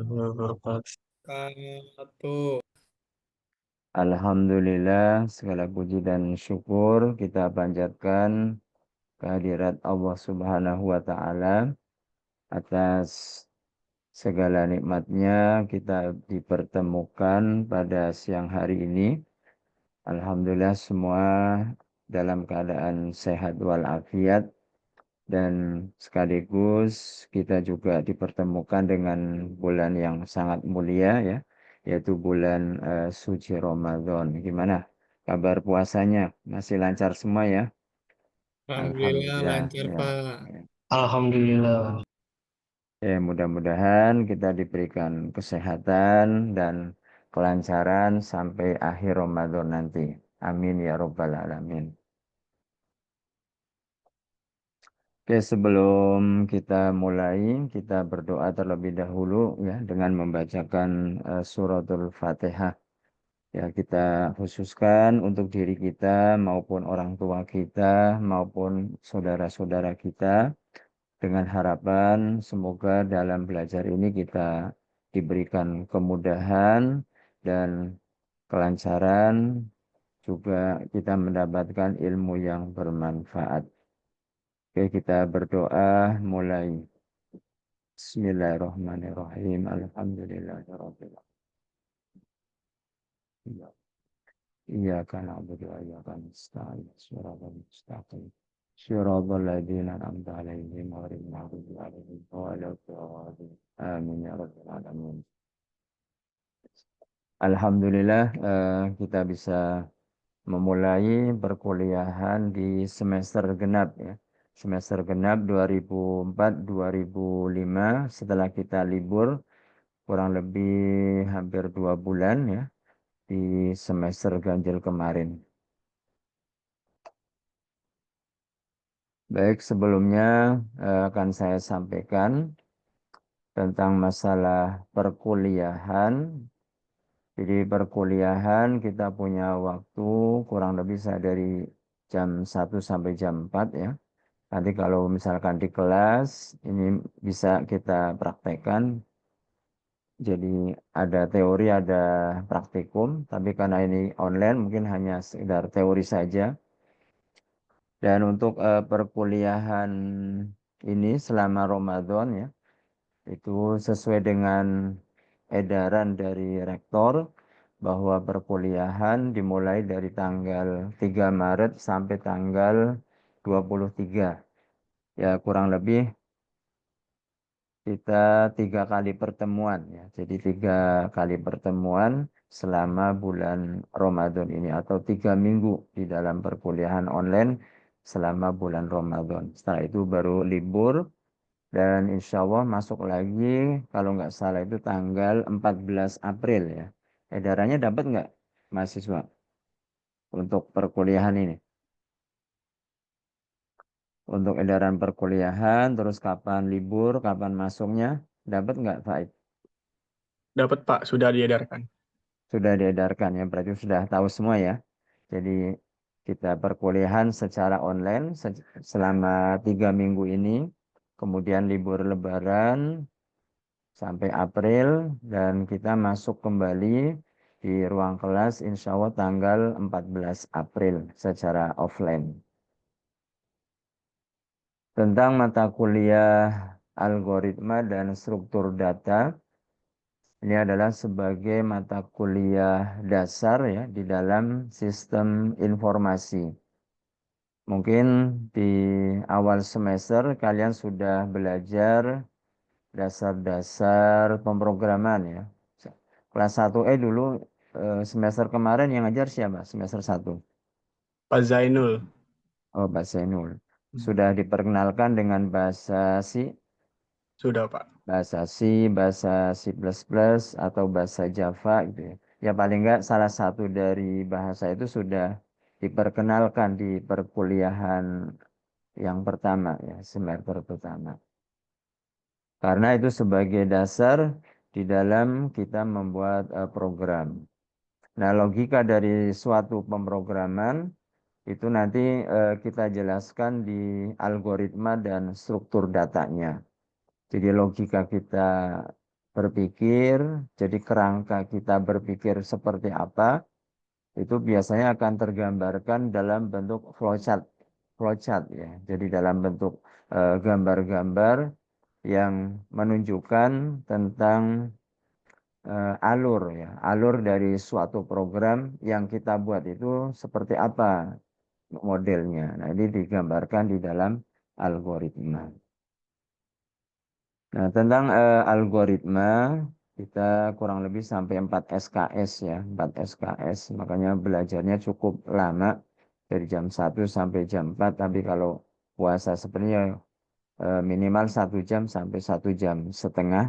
wabarakatuh. Satu. Alhamdulillah, segala puji dan syukur kita panjatkan kehadirat Allah Subhanahu wa Ta'ala atas segala nikmatnya kita dipertemukan pada siang hari ini. Alhamdulillah semua dalam keadaan sehat walafiat dan sekaligus kita juga dipertemukan dengan bulan yang sangat mulia ya, yaitu bulan suci Ramadan. Gimana kabar puasanya? Masih lancar semua ya? Alhamdulillah Alhamdulillah lancar, ya. Pak. Ya. Alhamdulillah. Mudah-mudahan kita diberikan kesehatan dan kelancaran sampai akhir Ramadan nanti. Amin ya Rabbal Alamin. Oke, sebelum kita mulai, kita berdoa terlebih dahulu ya dengan membacakan suratul Fatihah. Ya, kita khususkan untuk diri kita maupun orang tua kita maupun saudara-saudara kita dengan harapan semoga dalam belajar ini kita diberikan kemudahan dan kelancaran, juga kita mendapatkan ilmu yang bermanfaat. Oke, kita berdoa mulai. Bismillahirrahmanirrahim. Alhamdulillahirabbil alamin. Iyyaka na'budu wa iyyaka nasta'in. Shiratal mustaqim. Shiratal ladzina an'amta 'alaihim ghairil maghdubi 'alaihim waladdallin. Amin ya rabbal alamin. Alhamdulillah kita bisa memulai perkuliahan di semester genap ya. Semester genap 2004-2005 setelah kita libur kurang lebih hampir 2 bulan ya di semester ganjil kemarin. Baik, sebelumnya akan saya sampaikan tentang masalah perkuliahan. Jadi perkuliahan kita punya waktu kurang lebih dari jam 1 sampai jam 4 ya. Nanti kalau misalkan di kelas ini bisa kita praktekkan. Jadi ada teori, ada praktikum, tapi karena ini online mungkin hanya sekedar teori saja. Dan untuk perkuliahan ini selama Ramadan ya, itu sesuai dengan edaran dari rektor bahwa perkuliahan dimulai dari tanggal 3 Maret sampai tanggal 23. Ya kurang lebih kita 3 kali pertemuan ya. Jadi 3 kali pertemuan selama bulan Ramadan ini atau 3 minggu di dalam perkuliahan online selama bulan Ramadan. Setelah itu baru libur dan insya Allah masuk lagi kalau nggak salah itu tanggal 14 April ya. Edarannya dapat nggak mahasiswa untuk perkuliahan ini? Untuk edaran perkuliahan, terus kapan libur, kapan masuknya, dapat nggak Faid? Dapat Pak, sudah diedarkan. Sudah diedarkan ya, berarti sudah tahu semua ya. Jadi kita perkuliahan secara online selama 3 minggu ini, kemudian libur Lebaran sampai April, dan kita masuk kembali di ruang kelas insya Allah tanggal 14 April secara offline. Tentang mata kuliah algoritma dan struktur data, ini adalah sebagai mata kuliah dasar ya di dalam sistem informasi. Mungkin di awal semester kalian sudah belajar dasar-dasar pemrograman ya. Kelas 1E dulu semester kemarin yang ngajar siapa? Semester 1. Pak Zainul. Oh, Pak Zainul. Sudah diperkenalkan dengan bahasa C, Sudah Pak. bahasa C, bahasa C++ atau bahasa Java gitu ya. Ya paling enggak salah satu dari bahasa itu sudah diperkenalkan di perkuliahan yang pertama ya, semester pertama. Karena itu sebagai dasar di dalam kita membuat program. Nah, logika dari suatu pemrograman itu nanti kita jelaskan di algoritma dan struktur datanya. Jadi logika kita berpikir, jadi kerangka kita berpikir seperti apa, itu biasanya akan tergambarkan dalam bentuk flowchart. Flowchart ya. Jadi dalam bentuk gambar-gambar yang menunjukkan tentang alur ya, alur dari suatu program yang kita buat itu seperti apa modelnya. Nah, ini digambarkan di dalam algoritma. Nah, tentang algoritma kita kurang lebih sampai 4 SKS ya, 4 SKS. Makanya belajarnya cukup lama dari jam 1 sampai jam 4. Tapi kalau puasa sebenarnya minimal 1 jam sampai 1,5 jam.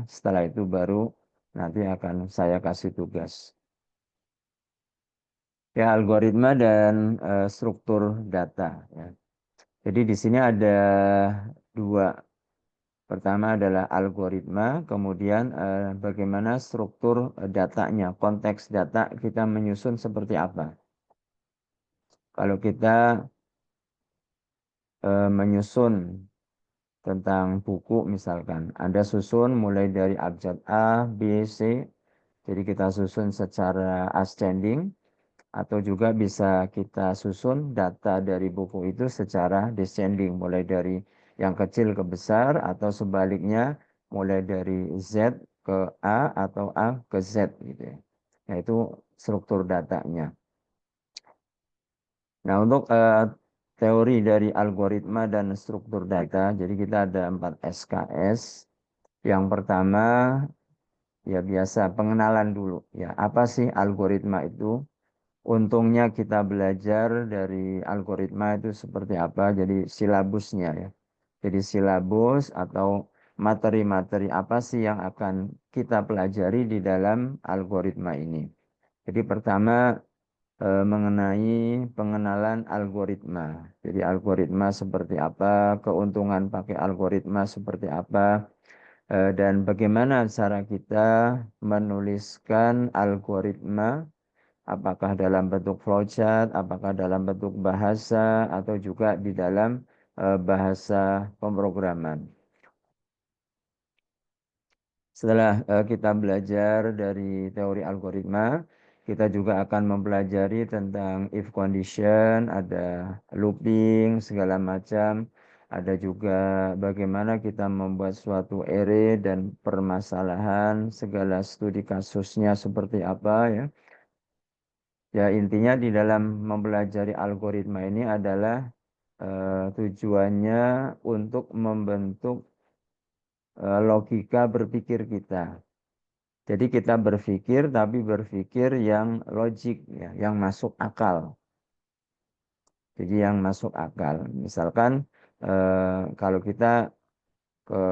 Setelah itu baru nanti akan saya kasih tugas. Ya, algoritma dan struktur data. Ya. Jadi di sini ada dua. Pertama adalah algoritma, kemudian bagaimana struktur datanya, konteks data kita menyusun seperti apa. Kalau kita menyusun tentang buku misalkan, ada susun mulai dari abjad A, B, C, jadi kita susun secara ascending, atau juga bisa kita susun data dari buku itu secara descending, mulai dari yang kecil ke besar, atau sebaliknya mulai dari Z ke A atau A ke Z gitu ya. Nah, itu struktur datanya. Nah, untuk teori dari algoritma dan struktur data, jadi kita ada 4 SKS. Yang pertama, ya biasa pengenalan dulu. Ya, apa sih algoritma itu? Untungnya kita belajar dari algoritma itu seperti apa, jadi silabusnya ya. Jadi silabus atau materi-materi apa sih yang akan kita pelajari di dalam algoritma ini. Jadi pertama mengenai pengenalan algoritma. Jadi algoritma seperti apa, keuntungan pakai algoritma seperti apa, dan bagaimana cara kita menuliskan algoritma. Apakah dalam bentuk flowchart, apakah dalam bentuk bahasa, atau juga di dalam bahasa pemrograman. Setelah kita belajar dari teori algoritma, kita juga akan mempelajari tentang if condition, ada looping, segala macam. Ada juga bagaimana kita membuat suatu array dan permasalahan, segala studi kasusnya seperti apa ya. Ya, intinya di dalam mempelajari algoritma ini adalah tujuannya untuk membentuk logika berpikir kita. Jadi kita berpikir tapi berpikir yang logik ya, yang masuk akal. Jadi yang masuk akal. Misalkan kalau kita ke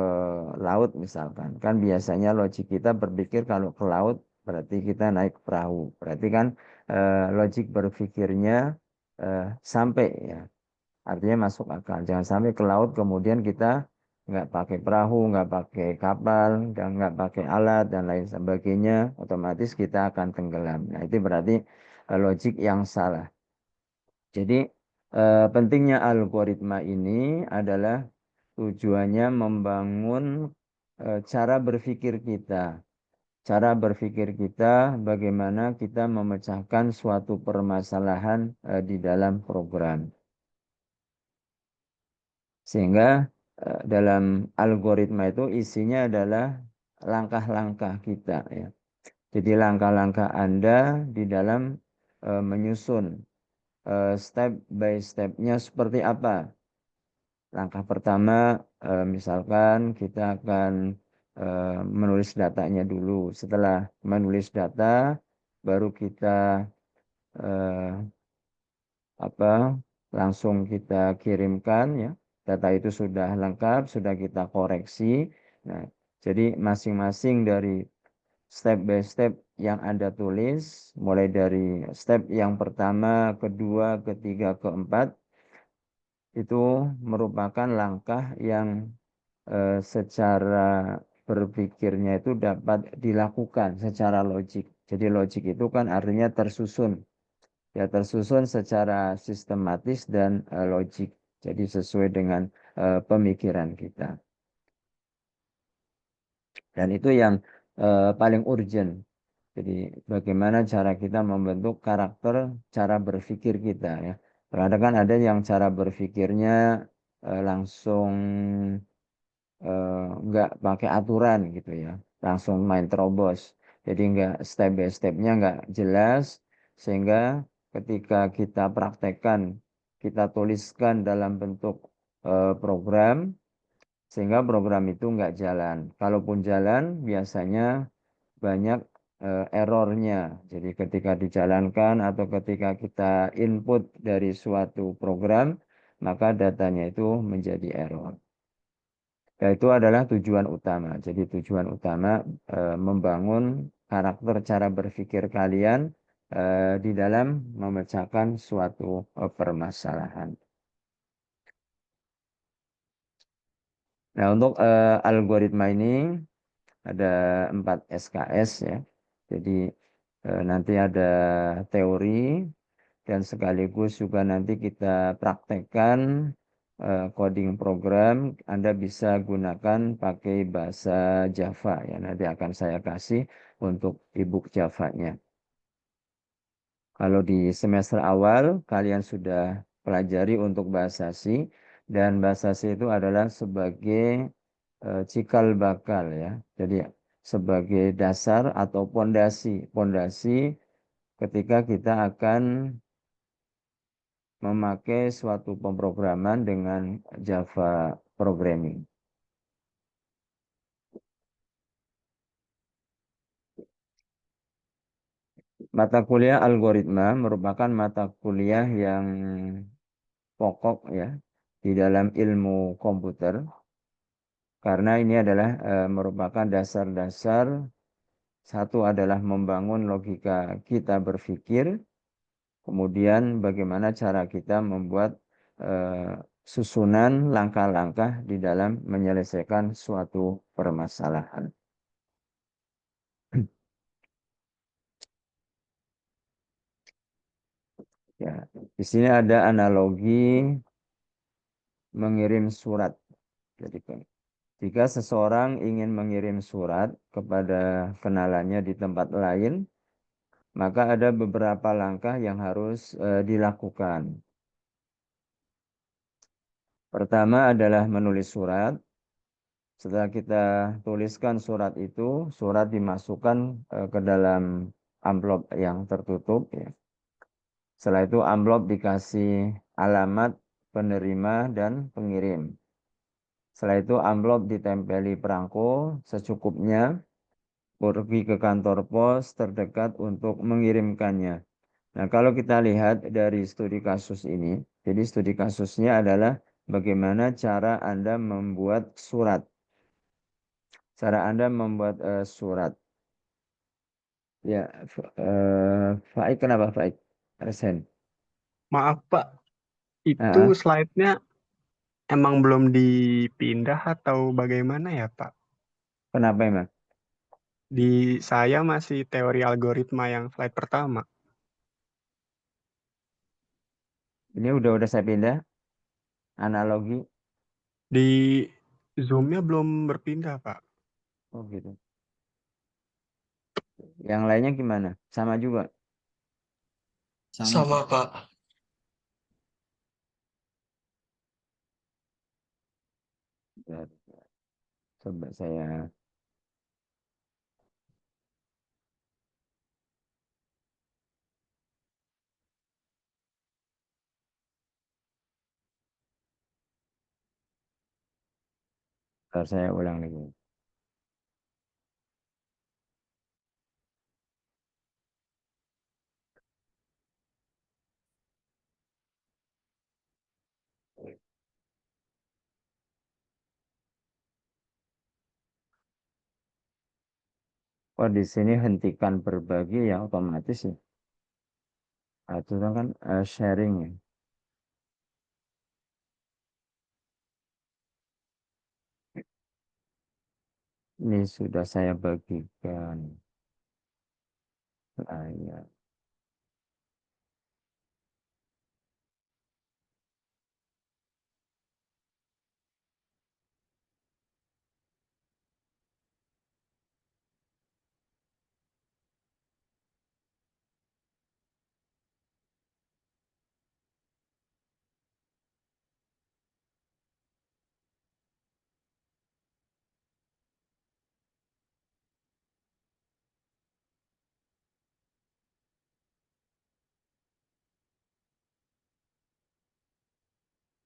laut misalkan, kan biasanya logik kita berpikir kalau ke laut berarti kita naik perahu. Berarti kan logik berpikirnya sampai ya, artinya masuk akal. Jangan sampai ke laut kemudian kita nggak pakai perahu, nggak pakai kapal, dan nggak pakai alat dan lain sebagainya, otomatis kita akan tenggelam. Nah, itu berarti logik yang salah. Jadi pentingnya algoritma ini adalah tujuannya membangun cara berpikir kita. Cara berpikir kita bagaimana kita memecahkan suatu permasalahan di dalam program. Sehingga dalam algoritma itu isinya adalah langkah-langkah kita ya. Jadi langkah-langkah Anda di dalam menyusun step by step-nya seperti apa. Langkah pertama misalkan kita akan menulis datanya dulu. Setelah menulis data baru kita langsung kita kirimkan ya. Data itu sudah lengkap, sudah kita koreksi. Nah, jadi masing-masing dari step by step yang Anda tulis, mulai dari step yang pertama, kedua, ketiga, keempat, itu merupakan langkah yang secara berpikirnya itu dapat dilakukan secara logik. Jadi logik itu kan artinya tersusun. Ya, tersusun secara sistematis dan logik. Jadi sesuai dengan pemikiran kita. Dan itu yang paling urgent. Jadi bagaimana cara kita membentuk karakter cara berpikir kita ya. Kadang kan ada yang cara berpikirnya langsung nggak pakai aturan gitu ya, langsung main terobos. Jadi nggak step by stepnya nggak jelas, sehingga ketika kita praktekkan, kita tuliskan dalam bentuk program, sehingga program itu nggak jalan. Kalaupun jalan, biasanya banyak errornya. Jadi ketika dijalankan atau ketika kita input dari suatu program, maka datanya itu menjadi error. Ya, itu adalah tujuan utama. Jadi tujuan utama membangun karakter cara berpikir kalian di dalam memecahkan suatu permasalahan. Nah, untuk algoritma ini ada 4 SKS ya. Jadi nanti ada teori dan sekaligus juga nanti kita praktekkan coding program. Anda bisa gunakan pakai bahasa Java ya. Nanti akan saya kasih untuk ebook Java-nya. Kalau di semester awal kalian sudah pelajari untuk bahasa C, dan bahasa C itu adalah sebagai cikal bakal ya. Jadi sebagai dasar atau pondasi. Pondasi ketika kita akan memakai suatu pemrograman dengan Java programming. Mata kuliah algoritma merupakan mata kuliah yang pokok ya di dalam ilmu komputer, karena ini adalah merupakan dasar-dasar. Satu adalah membangun logika kita berpikir, kemudian bagaimana cara kita membuat susunan langkah-langkah di dalam menyelesaikan suatu permasalahan. Ya, di sini ada analogi mengirim surat. Jadi jika seseorang ingin mengirim surat kepada kenalannya di tempat lain, maka ada beberapa langkah yang harus dilakukan. Pertama adalah menulis surat. Setelah kita tuliskan surat itu, surat dimasukkan ke dalam amplop yang tertutup ya. Setelah itu amplop dikasih alamat penerima dan pengirim. Setelah itu amplop ditempeli perangko secukupnya, pergi ke kantor pos terdekat untuk mengirimkannya. Nah, kalau kita lihat dari studi kasus ini, jadi studi kasusnya adalah bagaimana cara Anda membuat surat. Cara Anda membuat surat. Ya, Faik, kenapa Faik? Resen. Maaf Pak, itu Ah, slide-nya emang belum dipindah atau bagaimana ya Pak? kenapa emang? Di saya masih teori algoritma yang slide pertama. Ini udah saya pindah analogi. Di Zoom-nya belum berpindah Pak. Oh gitu. Yang lainnya gimana? Sama juga. Sama, Pak. Ya, coba saya. Ntar saya ulang lagi. Oh, di sini hentikan berbagi ya otomatis ya. Ah, itu kan sharing ya. Ini sudah saya bagikan layar.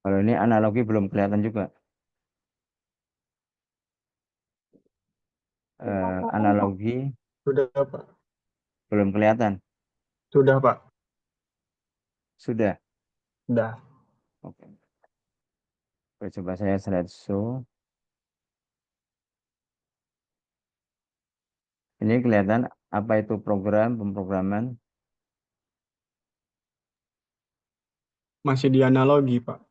Kalau ini analogi belum kelihatan juga. Analogi Sudah, Pak. belum kelihatan. Sudah, Pak. Sudah. Sudah. Oke. Oke, coba saya slideshow. Ini kelihatan apa itu program pemrograman. Masih di analogi, Pak.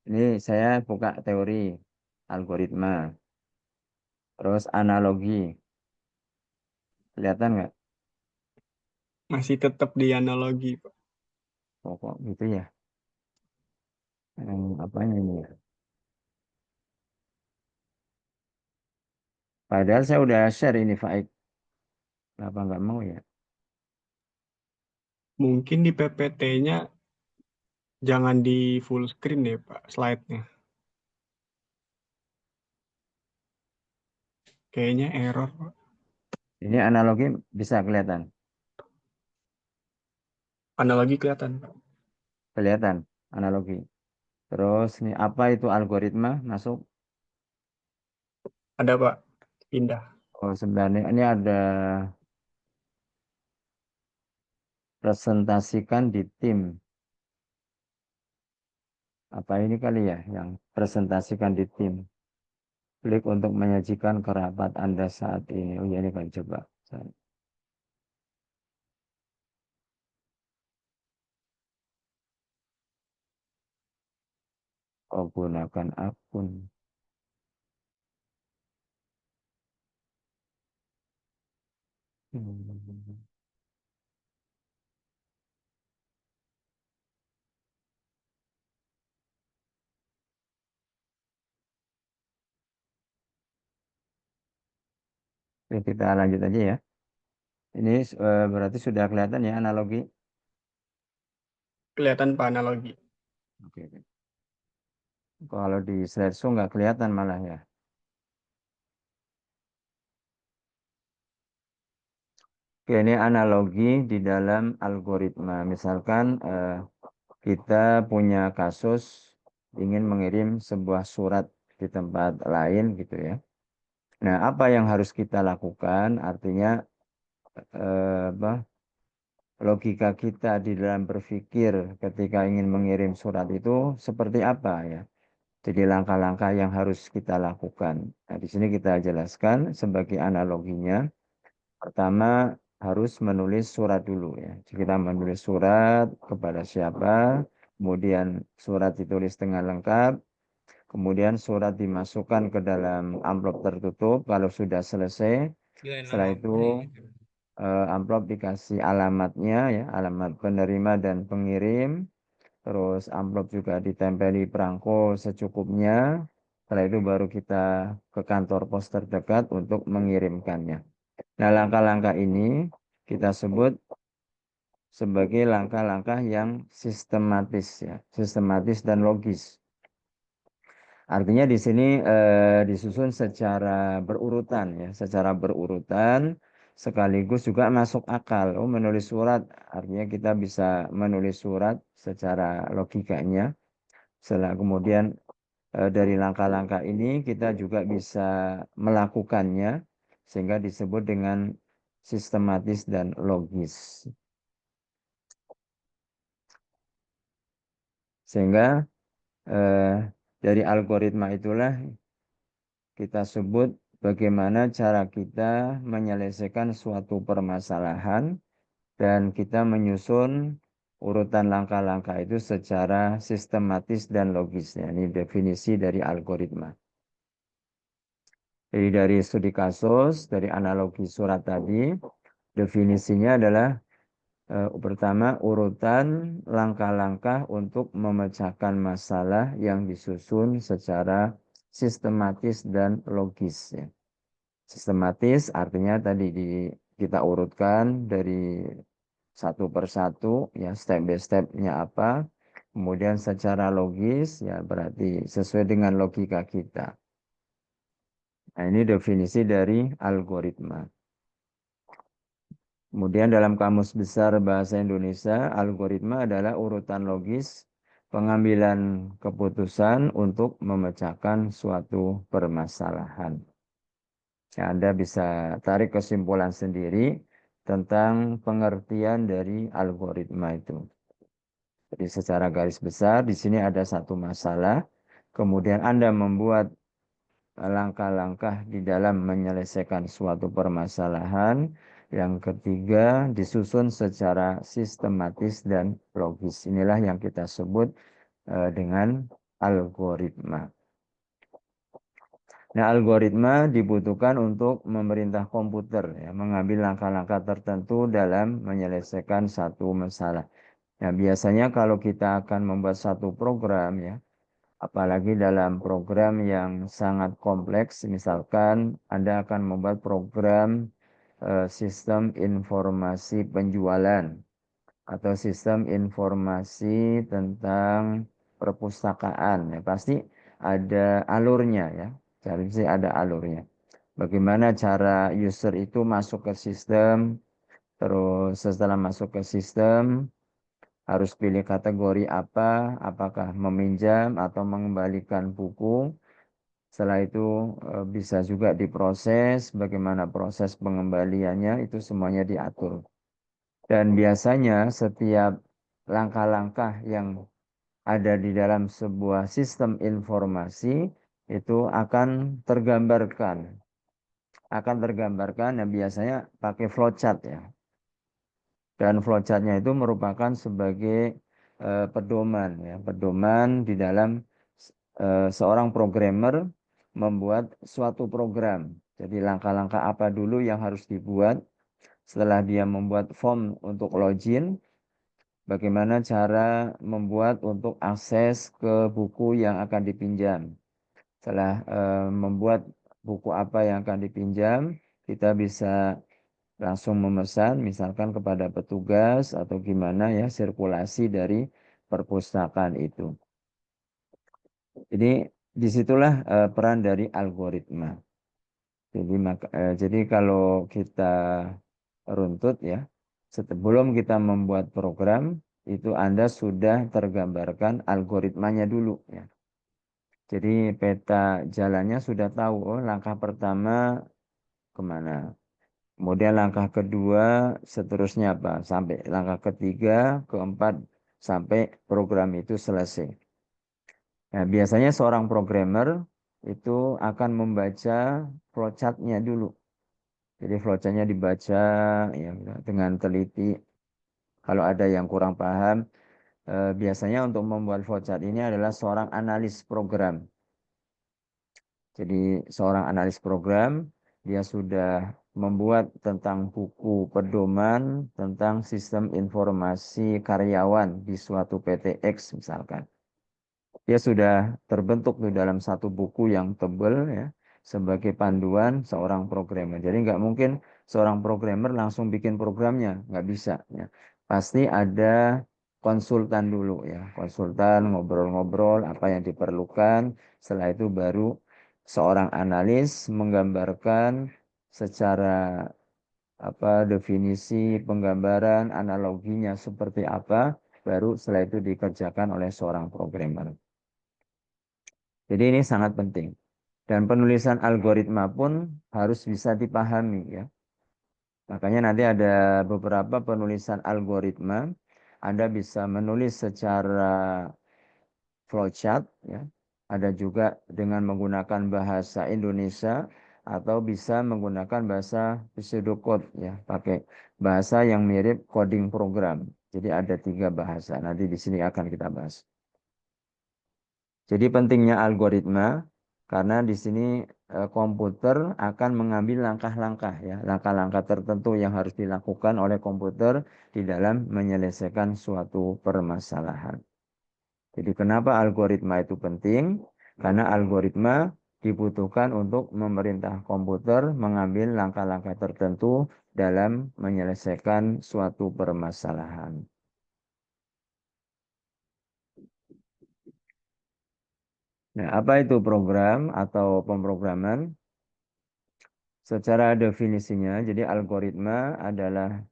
Ini saya buka teori algoritma. Terus analogi. Kelihatan nggak? Masih tetap di analogi, Pak. Kok gitu ya? Apanya ini ya? Padahal saya udah share ini Faik. Kenapa nggak mau ya? Mungkin di PPT-nya jangan di full screen deh, Pak, slide-nya. Kayaknya error, Pak. Ini analogi bisa kelihatan. Analogi kelihatan, Pak. Kelihatan analogi. Terus ini apa itu algoritma masuk? Ada, Pak. Pindah. Oh sebenarnya ini ada presentasikan di tim. Apa ini kali ya yang presentasikan di tim? Klik untuk menyajikan ke rapat Anda saat ini. Oh ya ini kan coba. Oh gunakan akun. Hmm. Oke, kita lanjut aja ya. Ini berarti sudah kelihatan ya analogi. Kelihatan, Pak, analogi. Oke, oke. Kalau di slideshow nggak kelihatan malah ya. Oke, ini analogi di dalam algoritma. Misalkan kita punya kasus ingin mengirim sebuah surat di tempat lain gitu ya. Nah, apa yang harus kita lakukan? Artinya apa? Logika kita di dalam berpikir ketika ingin mengirim surat itu seperti apa ya? Jadi langkah-langkah yang harus kita lakukan. Nah, di sini kita jelaskan sebagai analoginya. Pertama harus menulis surat dulu ya. Jadi kita menulis surat kepada siapa, kemudian surat ditulis dengan lengkap, kemudian surat dimasukkan ke dalam amplop tertutup. Kalau sudah selesai, Kirain setelah nama itu nih. amplop dikasih alamatnya ya, alamat penerima dan pengirim. Terus amplop juga ditempeli perangko secukupnya. Setelah itu baru kita ke kantor pos terdekat untuk mengirimkannya. Nah, langkah-langkah ini kita sebut sebagai langkah-langkah yang sistematis ya, sistematis dan logis. Artinya di sini disusun secara berurutan ya, secara berurutan sekaligus juga masuk akal. Oh, menulis surat artinya kita bisa menulis surat secara logikanya. Setelah kemudian dari langkah-langkah ini kita juga bisa melakukannya sehingga disebut dengan sistematis dan logis. Sehingga eh, dari algoritma itulah kita sebut bagaimana cara kita menyelesaikan suatu permasalahan dan kita menyusun urutan langkah-langkah itu secara sistematis dan logis. Ya, ini definisi dari algoritma. Jadi dari studi kasus, dari analogi surat tadi, definisinya adalah pertama urutan langkah-langkah untuk memecahkan masalah yang disusun secara sistematis dan logis. Ya. Sistematis artinya tadi kita urutkan dari satu persatu, ya step by step-nya apa. Kemudian secara logis, ya berarti sesuai dengan logika kita. Nah, ini definisi dari algoritma. Kemudian dalam Kamus Besar Bahasa Indonesia, algoritma adalah urutan logis pengambilan keputusan untuk memecahkan suatu permasalahan. Ya, Anda bisa tarik kesimpulan sendiri tentang pengertian dari algoritma itu. Jadi secara garis besar di sini ada satu masalah, kemudian Anda membuat langkah-langkah di dalam menyelesaikan suatu permasalahan. Yang ketiga, disusun secara sistematis dan logis. Inilah yang kita sebut dengan algoritma. Nah, algoritma dibutuhkan untuk memerintah komputer, ya, mengambil langkah-langkah tertentu dalam menyelesaikan satu masalah. Nah, biasanya kalau kita akan membuat satu program, ya, apalagi dalam program yang sangat kompleks, misalkan Anda akan membuat program sistem informasi penjualan atau sistem informasi tentang perpustakaan, ya, pasti ada alurnya, ya. Jadi sih ada alurnya. Bagaimana cara user itu masuk ke sistem, terus setelah masuk ke sistem harus pilih kategori apa, apakah meminjam atau mengembalikan buku. Setelah itu bisa juga diproses, bagaimana proses pengembaliannya, itu semuanya diatur. Dan biasanya setiap langkah-langkah yang ada di dalam sebuah sistem informasi itu akan tergambarkan dan biasanya pakai flowchart, ya. Dan flowchartnya itu merupakan sebagai pedoman, ya, pedoman di dalam seorang programmer membuat suatu program. Jadi langkah-langkah apa dulu yang harus dibuat setelah dia membuat form untuk login, bagaimana cara membuat untuk akses ke buku yang akan dipinjam. Setelah membuat buku apa yang akan dipinjam, kita bisa langsung memesan misalkan kepada petugas atau gimana, ya, sirkulasi dari perpustakaan itu. Jadi disitulah peran dari algoritma. Jadi kalau kita runtut, ya, sebelum kita membuat program itu Anda sudah tergambarkan algoritmanya dulu, ya. Jadi peta jalannya sudah tahu, oh langkah pertama kemana. Kemudian langkah kedua seterusnya apa? Sampai langkah ketiga, keempat, sampai program itu selesai. Nah, biasanya seorang programmer itu akan membaca flowchart-nya dulu. Jadi flowchart-nya dibaca, ya, dengan teliti. Kalau ada yang kurang paham, biasanya untuk membuat flowchart ini adalah seorang analis program. Jadi seorang analis program, dia sudah membuat tentang buku pedoman tentang sistem informasi karyawan di suatu PT X misalkan. Dia sudah terbentuk di dalam satu buku yang tebal, ya, sebagai panduan seorang programmer. Jadi nggak mungkin seorang programmer langsung bikin programnya, nggak bisa, ya. Pasti ada konsultan dulu, ya, konsultan ngobrol-ngobrol apa yang diperlukan. Setelah itu baru seorang analis menggambarkan secara definisi penggambaran analoginya seperti apa, baru setelah itu dikerjakan oleh seorang programmer. Jadi ini sangat penting. Dan penulisan algoritma pun harus bisa dipahami, ya. Makanya nanti ada beberapa penulisan algoritma. Anda bisa menulis secara flowchart, ya. Ada juga dengan menggunakan bahasa Indonesia atau bisa menggunakan bahasa pseudocode, ya, pakai bahasa yang mirip coding program. Jadi ada 3 bahasa. Nanti di sini akan kita bahas. Jadi pentingnya algoritma karena di sini komputer akan mengambil langkah-langkah, ya, langkah-langkah tertentu yang harus dilakukan oleh komputer di dalam menyelesaikan suatu permasalahan. Jadi kenapa algoritma itu penting? Karena algoritma dibutuhkan untuk memerintah komputer mengambil langkah-langkah tertentu dalam menyelesaikan suatu permasalahan. Nah, apa itu program atau pemrograman? Secara definisinya, jadi algoritma adalah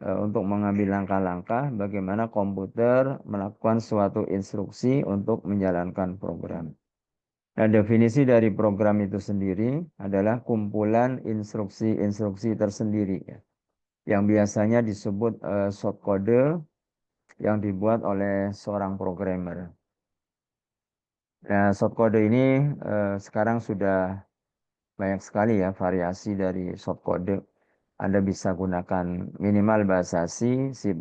untuk mengambil langkah-langkah bagaimana komputer melakukan suatu instruksi untuk menjalankan program. Nah, definisi dari program itu sendiri adalah kumpulan instruksi-instruksi tersendiri, ya, yang biasanya disebut shortcode yang dibuat oleh seorang programmer. Nah, shortcode ini sekarang sudah banyak sekali ya variasi dari shortcode. Anda bisa gunakan minimal bahasa C, C++,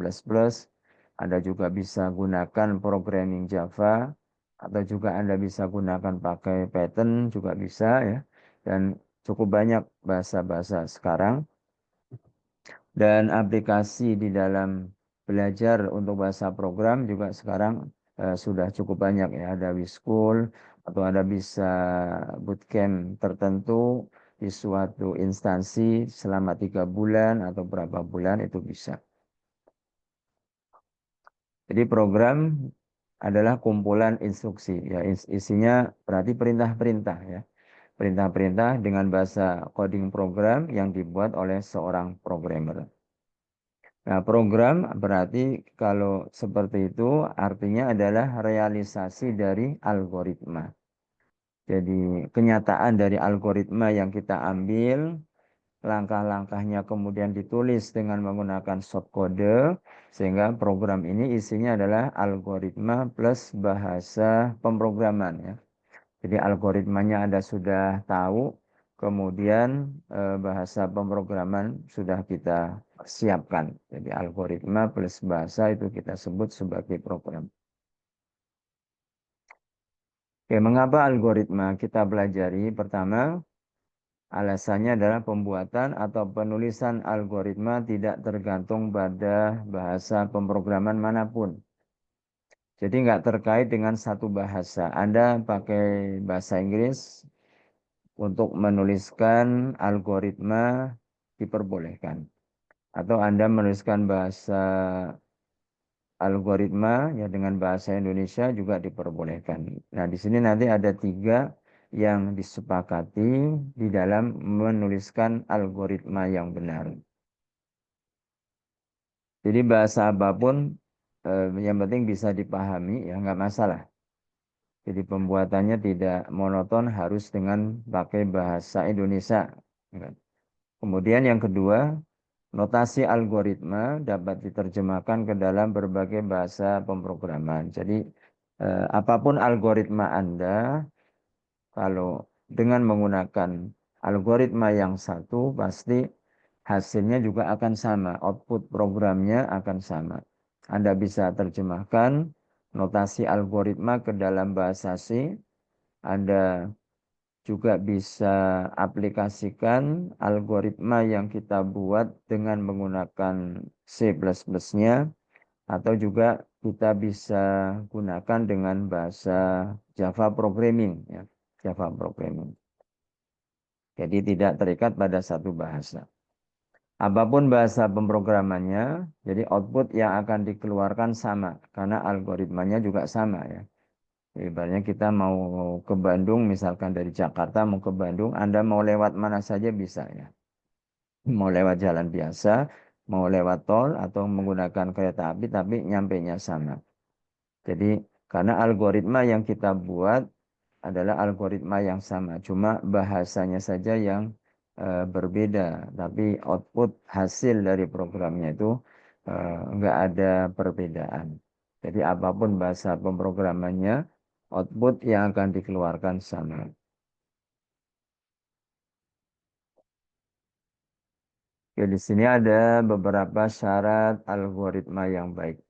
Anda juga bisa gunakan programming Java, atau juga Anda bisa gunakan pakai Python juga bisa ya. Dan cukup banyak bahasa-bahasa sekarang. Dan aplikasi di dalam belajar untuk bahasa program juga sekarang sudah cukup banyak ya. Ada Wischool, atau Anda bisa bootcamp tertentu di suatu instansi selama 3 bulan atau berapa bulan itu bisa. Jadi program adalah kumpulan instruksi ya, isinya berarti perintah-perintah ya. Perintah-perintah dengan bahasa coding program yang dibuat oleh seorang programmer. Nah, program berarti kalau seperti itu artinya adalah realisasi dari algoritma. Jadi kenyataan dari algoritma yang kita ambil, langkah-langkahnya kemudian ditulis dengan menggunakan shortcode, sehingga program ini isinya adalah algoritma plus bahasa pemrograman ya. Jadi algoritmanya Anda sudah tahu, kemudian bahasa pemrograman sudah kita siapkan. Jadi algoritma plus bahasa itu kita sebut sebagai program. Oke, mengapa algoritma kita pelajari? Pertama, alasannya adalah pembuatan atau penulisan algoritma tidak tergantung pada bahasa pemrograman manapun. Jadi nggak terkait dengan satu bahasa. Anda pakai bahasa Inggris untuk menuliskan algoritma diperbolehkan. Atau Anda menuliskan bahasa algoritma ya dengan bahasa Indonesia juga diperbolehkan. Nah, di sini nanti ada 3 yang disepakati di dalam menuliskan algoritma yang benar. Jadi bahasa apapun yang penting bisa dipahami ya nggak masalah. Jadi pembuatannya tidak monoton harus dengan pakai bahasa Indonesia. Kemudian yang kedua, notasi algoritma dapat diterjemahkan ke dalam berbagai bahasa pemrograman. Jadi apapun algoritma Anda, kalau dengan menggunakan algoritma yang satu, pasti hasilnya juga akan sama. Output programnya akan sama. Anda bisa terjemahkan notasi algoritma ke dalam bahasa C. Anda juga bisa aplikasikan algoritma yang kita buat dengan menggunakan C++-nya, atau juga kita bisa gunakan dengan bahasa Java Programming ya, Java Programming. Jadi tidak terikat pada satu bahasa. Apapun bahasa pemrogramannya, jadi output yang akan dikeluarkan sama karena algoritmanya juga sama ya. Ibaratnya kita mau ke Bandung, misalkan dari Jakarta mau ke Bandung, Anda mau lewat mana saja bisa ya. Mau lewat jalan biasa, mau lewat tol, atau menggunakan kereta api, tapi nyampenya sama. Jadi karena algoritma yang kita buat adalah algoritma yang sama, cuma bahasanya saja yang berbeda, tapi output hasil dari programnya itu enggak ada perbedaan. Jadi apapun bahasa pemrogramannya, output yang akan dikeluarkan sama. Oke, di sini ada beberapa syarat algoritma yang baik.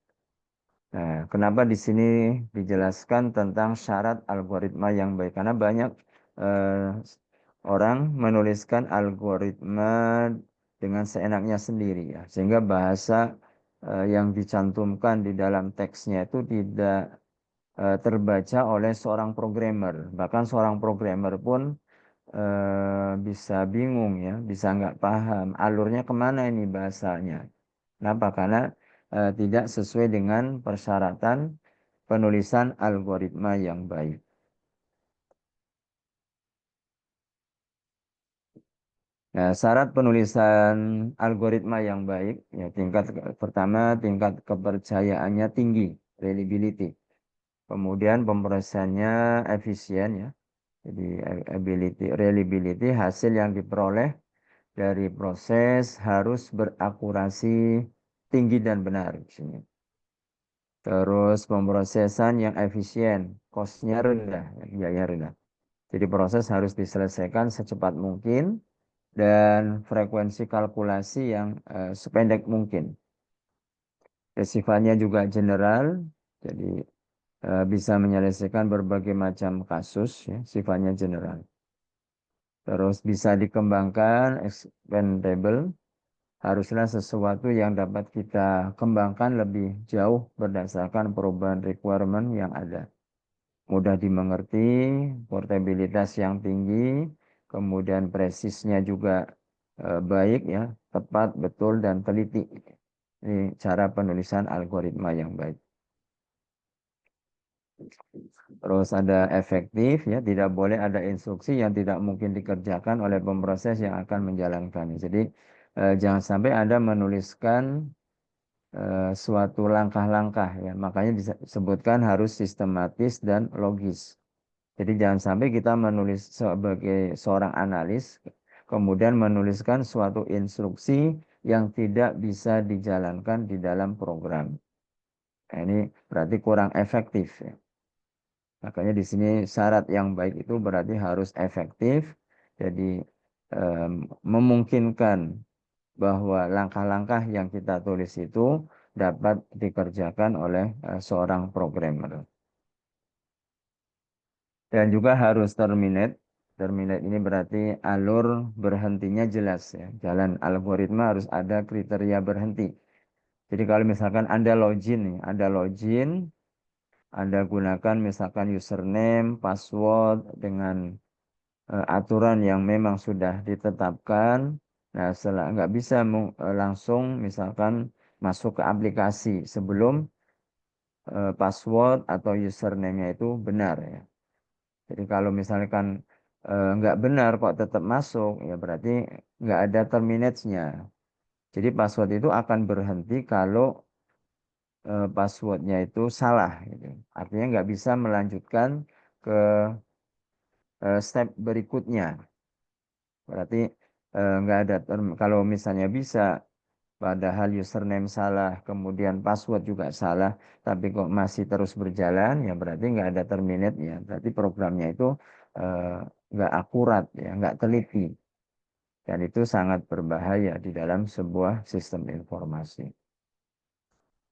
Nah, kenapa di sini dijelaskan tentang syarat algoritma yang baik? Karena banyak orang menuliskan algoritma dengan seenaknya sendiri ya, sehingga bahasa yang dicantumkan di dalam teksnya itu tidak terbaca oleh seorang programmer. Bahkan seorang programmer pun bisa bingung ya, bisa nggak paham alurnya kemana ini bahasanya. Kenapa? Karena tidak sesuai dengan persyaratan penulisan algoritma yang baik. Nah, syarat penulisan algoritma yang baik, ya pertama tingkat kepercayaannya tinggi, reliability. Kemudian pemrosesannya efisien, ya. Jadi reliability hasil yang diperoleh dari proses harus berakurasi tinggi dan benar di sini. Terus pemrosesan yang efisien, cost-nya rendah, biaya rendah. Jadi proses harus diselesaikan secepat mungkin dan frekuensi kalkulasi yang sependek mungkin. Sifatnya juga general, jadi bisa menyelesaikan berbagai macam kasus, ya, sifatnya general. Terus bisa dikembangkan, expandable, haruslah sesuatu yang dapat kita kembangkan lebih jauh berdasarkan perubahan requirement yang ada. Mudah dimengerti, portabilitas yang tinggi, kemudian presisnya juga baik, ya, tepat, betul, dan teliti. Ini cara penulisan algoritma yang baik. Terus ada efektif, ya, tidak boleh ada instruksi yang tidak mungkin dikerjakan oleh pemroses yang akan menjalankannya. Jadi jangan sampai Anda menuliskan suatu langkah-langkah, ya, makanya disebutkan harus sistematis dan logis. Jadi jangan sampai kita menulis sebagai seorang analis, kemudian menuliskan suatu instruksi yang tidak bisa dijalankan di dalam program. Nah, ini berarti kurang efektif, ya. Makanya di sini syarat yang baik itu berarti harus efektif. Jadi memungkinkan bahwa langkah-langkah yang kita tulis itu dapat dikerjakan oleh seorang programmer. Dan juga harus terminate. Terminate ini berarti alur berhentinya jelas, ya. Jalan algoritma harus ada kriteria berhenti. Jadi kalau misalkan Anda login, nih, Anda gunakan misalkan username, password dengan aturan yang memang sudah ditetapkan. Nah, setelah nggak bisa langsung misalkan masuk ke aplikasi sebelum password atau username-nya itu benar, ya. Jadi kalau misalkan nggak benar kok tetap masuk, ya berarti nggak ada terminate-nya. Jadi password itu akan berhenti kalau passwordnya itu salah, gitu. Artinya nggak bisa melanjutkan ke step berikutnya. Berarti nggak ada kalau misalnya bisa, padahal username salah, kemudian password juga salah, tapi kok masih terus berjalan, ya berarti nggak ada terminate-nya. Berarti programnya itu eh, nggak akurat, ya, nggak teliti. Dan itu sangat berbahaya di dalam sebuah sistem informasi.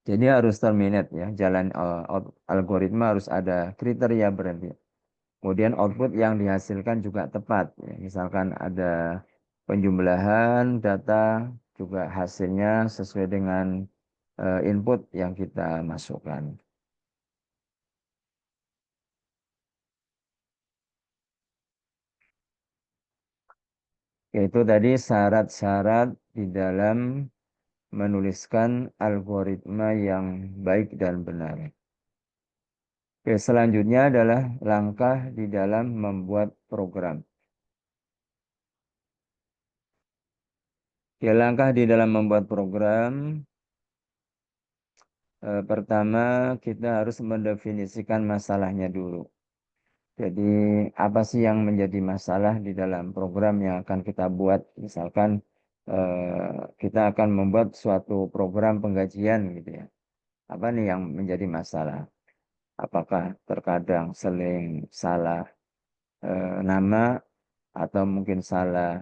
Jadi harus terminate, ya, jalan algoritma harus ada kriteria berhenti. Kemudian output yang dihasilkan juga tepat, ya. Misalkan ada penjumlahan data, juga hasilnya sesuai dengan input yang kita masukkan. Yaitu tadi syarat-syarat di dalam menuliskan algoritma yang baik dan benar. Oke, selanjutnya adalah langkah di dalam membuat program. Ya, langkah di dalam membuat program. Pertama, kita harus mendefinisikan masalahnya dulu. Jadi, apa sih yang menjadi masalah di dalam program yang akan kita buat? Misalkan, kita akan membuat suatu program penggajian, gitu, ya. Apa nih yang menjadi masalah? Apakah terkadang sering salah nama, atau mungkin salah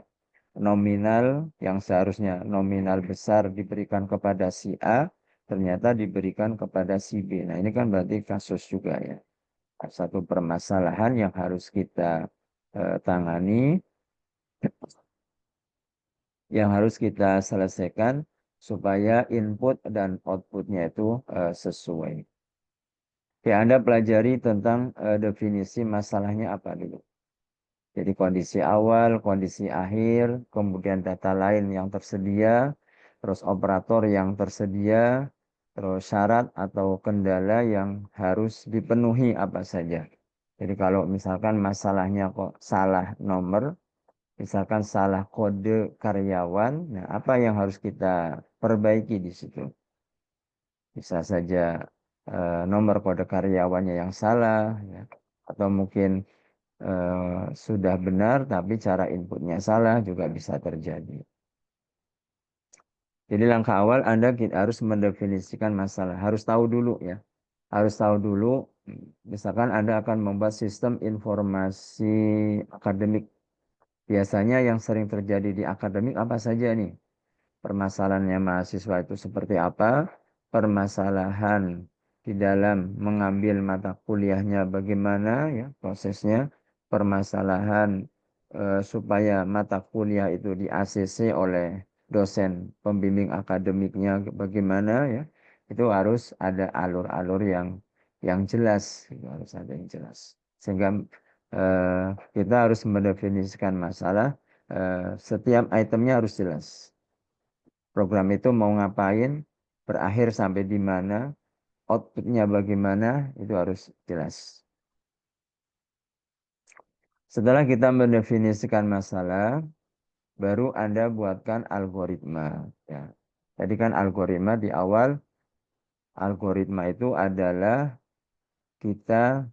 nominal, yang seharusnya nominal besar diberikan kepada si A, ternyata diberikan kepada si B. Nah, ini kan berarti kasus juga, ya. Satu permasalahan yang harus kita tangani, yang harus kita selesaikan supaya input dan outputnya itu sesuai. Ya, Anda pelajari tentang definisi masalahnya apa dulu. Jadi kondisi awal, kondisi akhir, kemudian data lain yang tersedia, terus operator yang tersedia, terus syarat atau kendala yang harus dipenuhi apa saja. Jadi kalau misalkan masalahnya kok salah nomor, Misalkan salah kode karyawan, nah apa yang harus kita perbaiki di situ? Bisa saja nomor kode karyawannya yang salah, ya. Atau mungkin sudah benar tapi cara inputnya salah juga bisa terjadi. Jadi langkah awal Anda harus mendefinisikan masalah, harus tahu dulu ya. Harus tahu dulu, misalkan Anda akan membuat sistem informasi akademik. Biasanya yang sering terjadi di akademik apa saja nih? Permasalahannya mahasiswa itu seperti apa, permasalahan di dalam mengambil mata kuliahnya bagaimana ya prosesnya, permasalahan supaya mata kuliah itu di ACC oleh dosen pembimbing akademiknya bagaimana ya, itu harus ada alur-alur yang jelas, itu harus ada yang jelas. Sehingga kita harus mendefinisikan masalah, setiap itemnya harus jelas. Program itu mau ngapain, berakhir sampai di mana, outputnya bagaimana, itu harus jelas. Setelah kita mendefinisikan masalah, baru Anda buatkan algoritma. Ya. Tadi kan algoritma di awal, algoritma itu adalah kita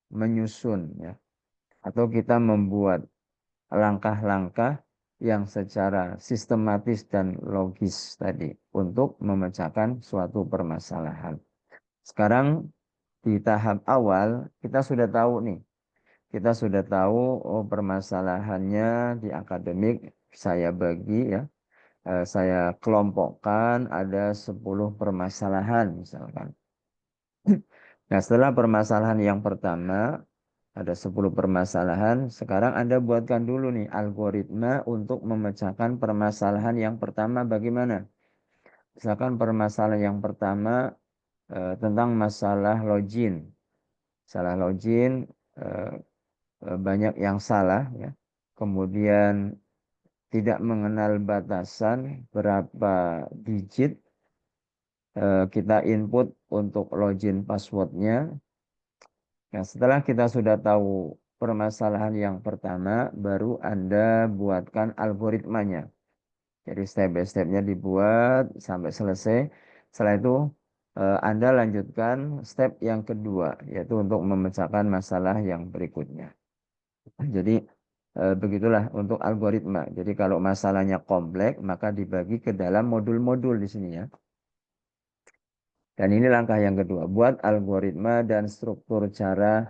menyusun ya, atau kita membuat langkah-langkah yang secara sistematis dan logis tadi untuk memecahkan suatu permasalahan. Sekarang di tahap awal kita sudah tahu nih, kita sudah tahu oh permasalahannya di akademik saya bagi ya, saya kelompokkan ada 10 permasalahan misalkan. Nah setelah permasalahan yang pertama ada 10 permasalahan, sekarang Anda buatkan dulu nih algoritma untuk memecahkan permasalahan yang pertama bagaimana. Misalkan permasalahan yang pertama tentang masalah login. Salah login banyak yang salah ya. Kemudian tidak mengenal batasan berapa digit kita input untuk login passwordnya. Nah, setelah kita sudah tahu permasalahan yang pertama, baru Anda buatkan algoritmanya. Jadi step by stepnya dibuat sampai selesai. Setelah itu Anda lanjutkan step yang kedua, yaitu untuk memecahkan masalah yang berikutnya. Jadi begitulah untuk algoritma. Jadi kalau masalahnya kompleks, maka dibagi ke dalam modul-modul di sini ya. Dan ini langkah yang kedua, buat algoritma dan struktur cara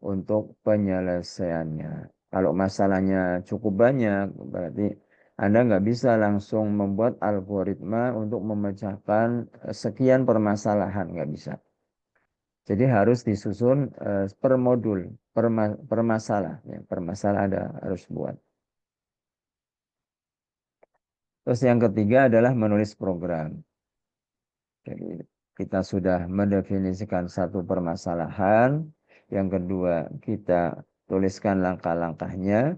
untuk penyelesaiannya. Kalau masalahnya cukup banyak, berarti Anda nggak bisa langsung membuat algoritma untuk memecahkan sekian permasalahan, nggak bisa. Jadi harus disusun per modul, per masalah. Ya, per masalah ada harus buat. Terus yang ketiga adalah menulis program. Jadi kita sudah mendefinisikan satu permasalahan. Yang kedua kita tuliskan langkah-langkahnya.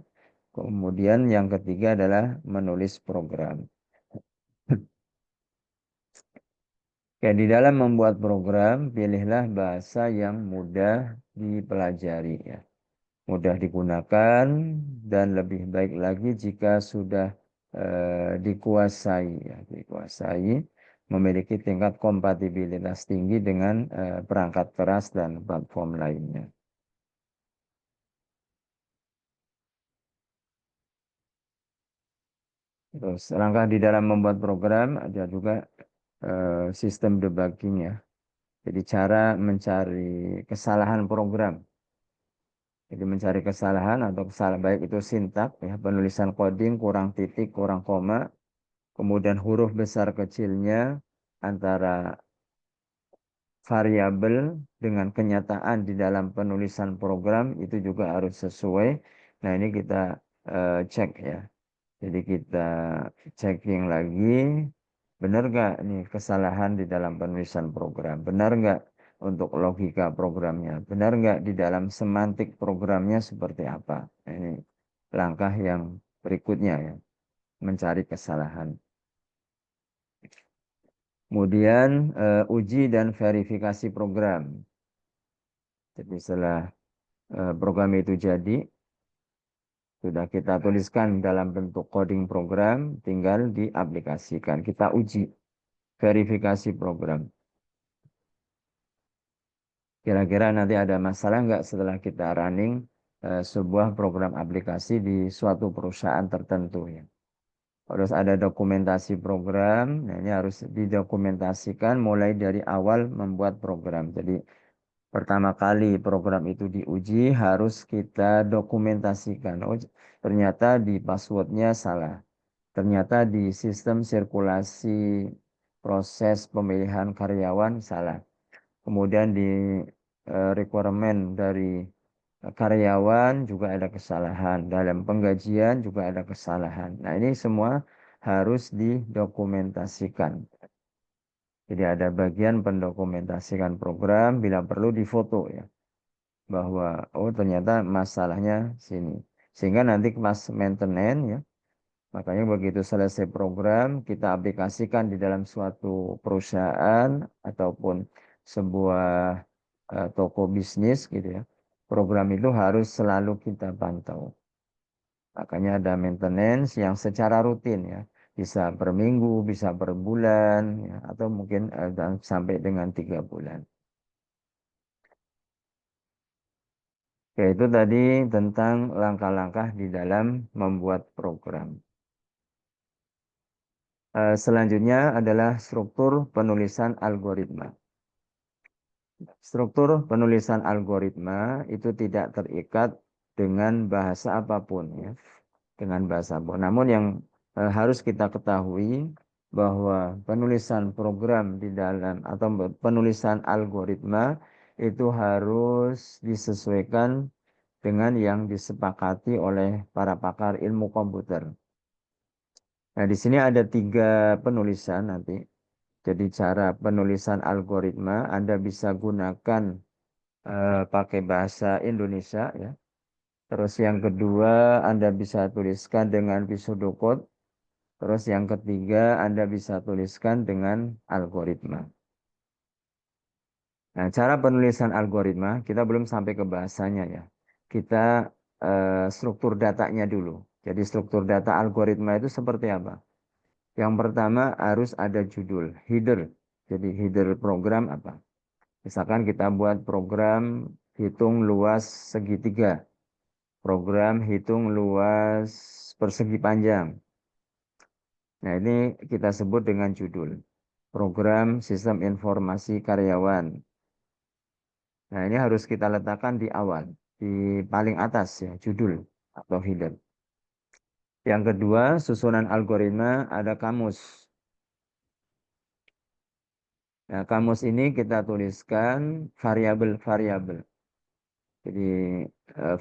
Kemudian yang ketiga adalah menulis program. Oke, di dalam membuat program, pilihlah bahasa yang mudah dipelajari ya. Mudah digunakan dan lebih baik lagi jika sudah dikuasai ya, dikuasai, memiliki tingkat kompatibilitas tinggi dengan perangkat keras dan platform lainnya. Terus langkah di dalam membuat program ada juga sistem debugging ya. Jadi cara mencari kesalahan program. Jadi mencari kesalahan atau kesalahan baik itu sintak ya, penulisan coding kurang titik, kurang koma, kemudian huruf besar kecilnya antara variabel dengan kenyataan di dalam penulisan program itu juga harus sesuai. Nah, ini kita cek ya. Jadi kita checking lagi, benar nggak nih kesalahan di dalam penulisan program? Benar nggak untuk logika programnya? Benar nggak di dalam semantik programnya seperti apa? Nah, ini langkah yang berikutnya ya, mencari kesalahan. Kemudian uji dan verifikasi program. Jadi setelah program itu jadi, Sudah kita tuliskan dalam bentuk coding program, tinggal diaplikasikan. Kita uji verifikasi program. Kira-kira nanti ada masalah nggak setelah kita running sebuah program aplikasi di suatu perusahaan tertentu ya. Harus ada dokumentasi program, nah ini harus didokumentasikan mulai dari awal membuat program. Jadi pertama kali program itu diuji harus kita dokumentasikan. Oh, ternyata di passwordnya salah. Ternyata di sistem sirkulasi proses pemilihan karyawan salah. Kemudian di requirement dari karyawan juga ada kesalahan. Dalam penggajian juga ada kesalahan. Nah, ini semua harus didokumentasikan. Jadi ada bagian pendokumentasikan program, bila perlu difoto ya. Bahwa, oh ternyata masalahnya sini. Sehingga nanti pas maintenance ya, makanya begitu selesai program, kita aplikasikan di dalam suatu perusahaan ataupun sebuah toko bisnis gitu ya. Program itu harus selalu kita pantau. Makanya ada maintenance yang secara rutin ya. Bisa per minggu, bisa per bulan, ya, atau mungkin sampai dengan 3 bulan. Oke, itu tadi tentang langkah-langkah di dalam membuat program. Selanjutnya adalah struktur penulisan algoritma. Struktur penulisan algoritma itu tidak terikat dengan bahasa apapun ya, dengan bahasa apapun. Namun yang harus kita ketahui bahwa penulisan program di dalam atau penulisan algoritma itu harus disesuaikan dengan yang disepakati oleh para pakar ilmu komputer. Nah, di sini ada 3 penulisan nanti. Jadi cara penulisan algoritma Anda bisa gunakan pakai bahasa Indonesia ya. Terus yang kedua Anda bisa tuliskan dengan pseudocode. Terus yang ketiga Anda bisa tuliskan dengan algoritma. Nah, cara penulisan algoritma kita belum sampai ke bahasanya ya. Kita struktur datanya dulu. Jadi struktur data algoritma itu seperti apa? Yang pertama harus ada judul, header. Jadi header program apa? Misalkan kita buat program hitung luas segitiga, program hitung luas persegi panjang. Nah, ini kita sebut dengan judul. Program sistem informasi karyawan. Nah, ini harus kita letakkan di awal, di paling atas ya, judul atau header. Yang kedua, susunan algoritma ada kamus. Nah, kamus ini kita tuliskan variabel-variabel. Jadi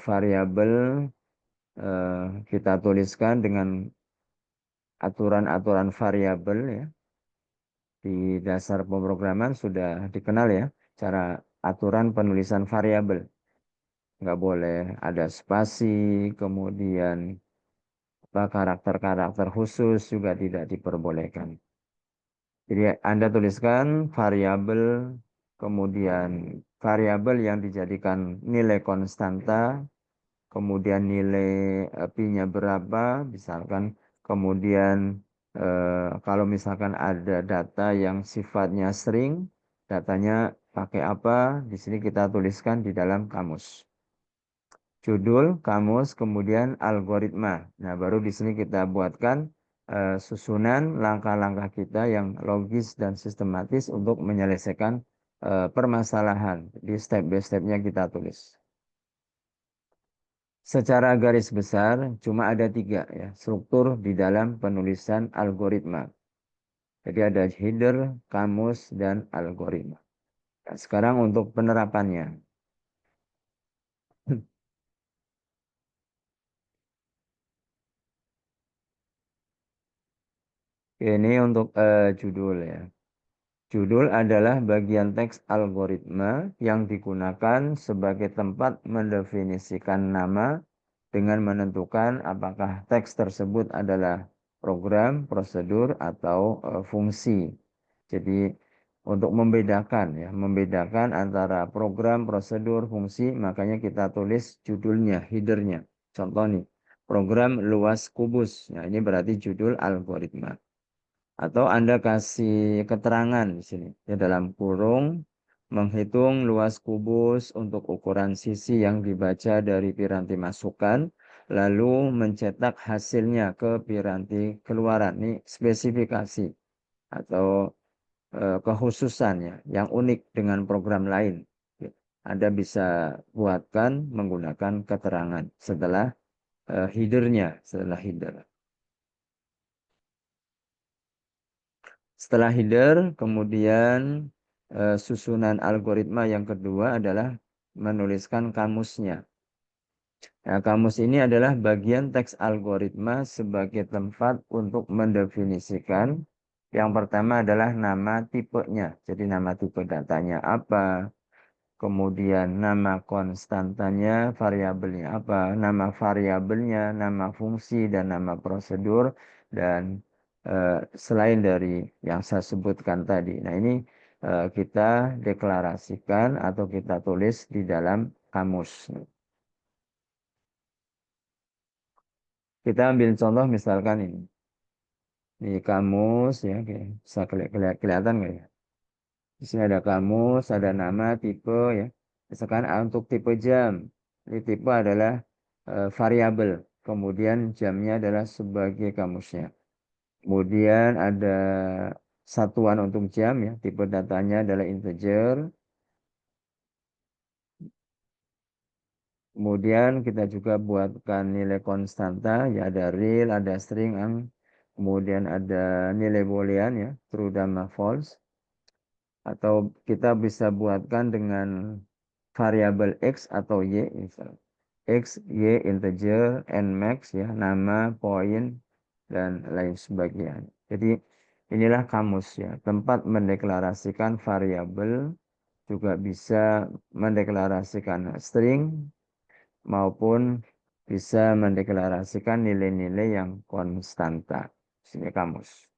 variabel kita tuliskan dengan aturan-aturan variabel ya. Di dasar pemrograman sudah dikenal ya cara aturan penulisan variabel. Nggak boleh ada spasi, kemudian karakter-karakter khusus juga tidak diperbolehkan. Jadi Anda tuliskan variabel, kemudian variabel yang dijadikan nilai konstanta, kemudian nilai pi-nya berapa, misalkan, kemudian kalau misalkan ada data yang sifatnya string, datanya pakai apa, di sini kita tuliskan di dalam kamus. Judul, kamus, kemudian algoritma. Nah, baru di sini kita buatkan susunan langkah-langkah kita yang logis dan sistematis untuk menyelesaikan permasalahan. Di step by step-nya kita tulis. Secara garis besar cuma ada 3 ya struktur di dalam penulisan algoritma. Jadi ada header, kamus, dan algoritma. Nah, sekarang untuk penerapannya. Ini untuk judul ya. Judul adalah bagian teks algoritma yang digunakan sebagai tempat mendefinisikan nama dengan menentukan apakah teks tersebut adalah program, prosedur, atau fungsi. Jadi untuk membedakan antara program, prosedur, fungsi, makanya kita tulis judulnya, headernya. Contoh nih, program luas kubus. Nah, ini berarti judul algoritma. Atau Anda kasih keterangan di sini. Ya, dalam kurung, menghitung luas kubus untuk ukuran sisi yang dibaca dari piranti masukan, lalu mencetak hasilnya ke piranti keluaran. Ini spesifikasi atau kekhususannya yang unik dengan program lain. Anda bisa buatkan menggunakan keterangan setelah header-nya, setelah header. Setelah header, kemudian susunan algoritma yang kedua adalah menuliskan kamusnya. Nah, kamus ini adalah bagian teks algoritma sebagai tempat untuk mendefinisikan. Yang pertama adalah nama tipenya. Jadi nama tipe datanya apa, kemudian nama konstantanya, variabelnya apa, nama variabelnya, nama fungsi, dan nama prosedur, dan selain dari yang saya sebutkan tadi. Nah, ini kita deklarasikan atau kita tulis di dalam kamus. Kita ambil contoh misalkan ini. Di kamus ya, oke. Bisa kelihatan nggak ya? Di sini ada kamus, ada nama, tipe ya. Misalkan untuk tipe jam, ini tipe adalah variabel. Kemudian jamnya adalah sebagai kamusnya. Kemudian ada satuan untuk jam ya, tipe datanya adalah integer. Kemudian kita juga buatkan nilai konstanta, ya ada real, ada string, kemudian ada nilai boolean ya, true dan false. Atau kita bisa buatkan dengan variabel x atau y, misal x, y, integer, n max ya, nama, poin, dan lain sebagainya. Jadi inilah kamus ya, tempat mendeklarasikan variabel, juga bisa mendeklarasikan string maupun bisa mendeklarasikan nilai-nilai yang konstanta. Sini kamus.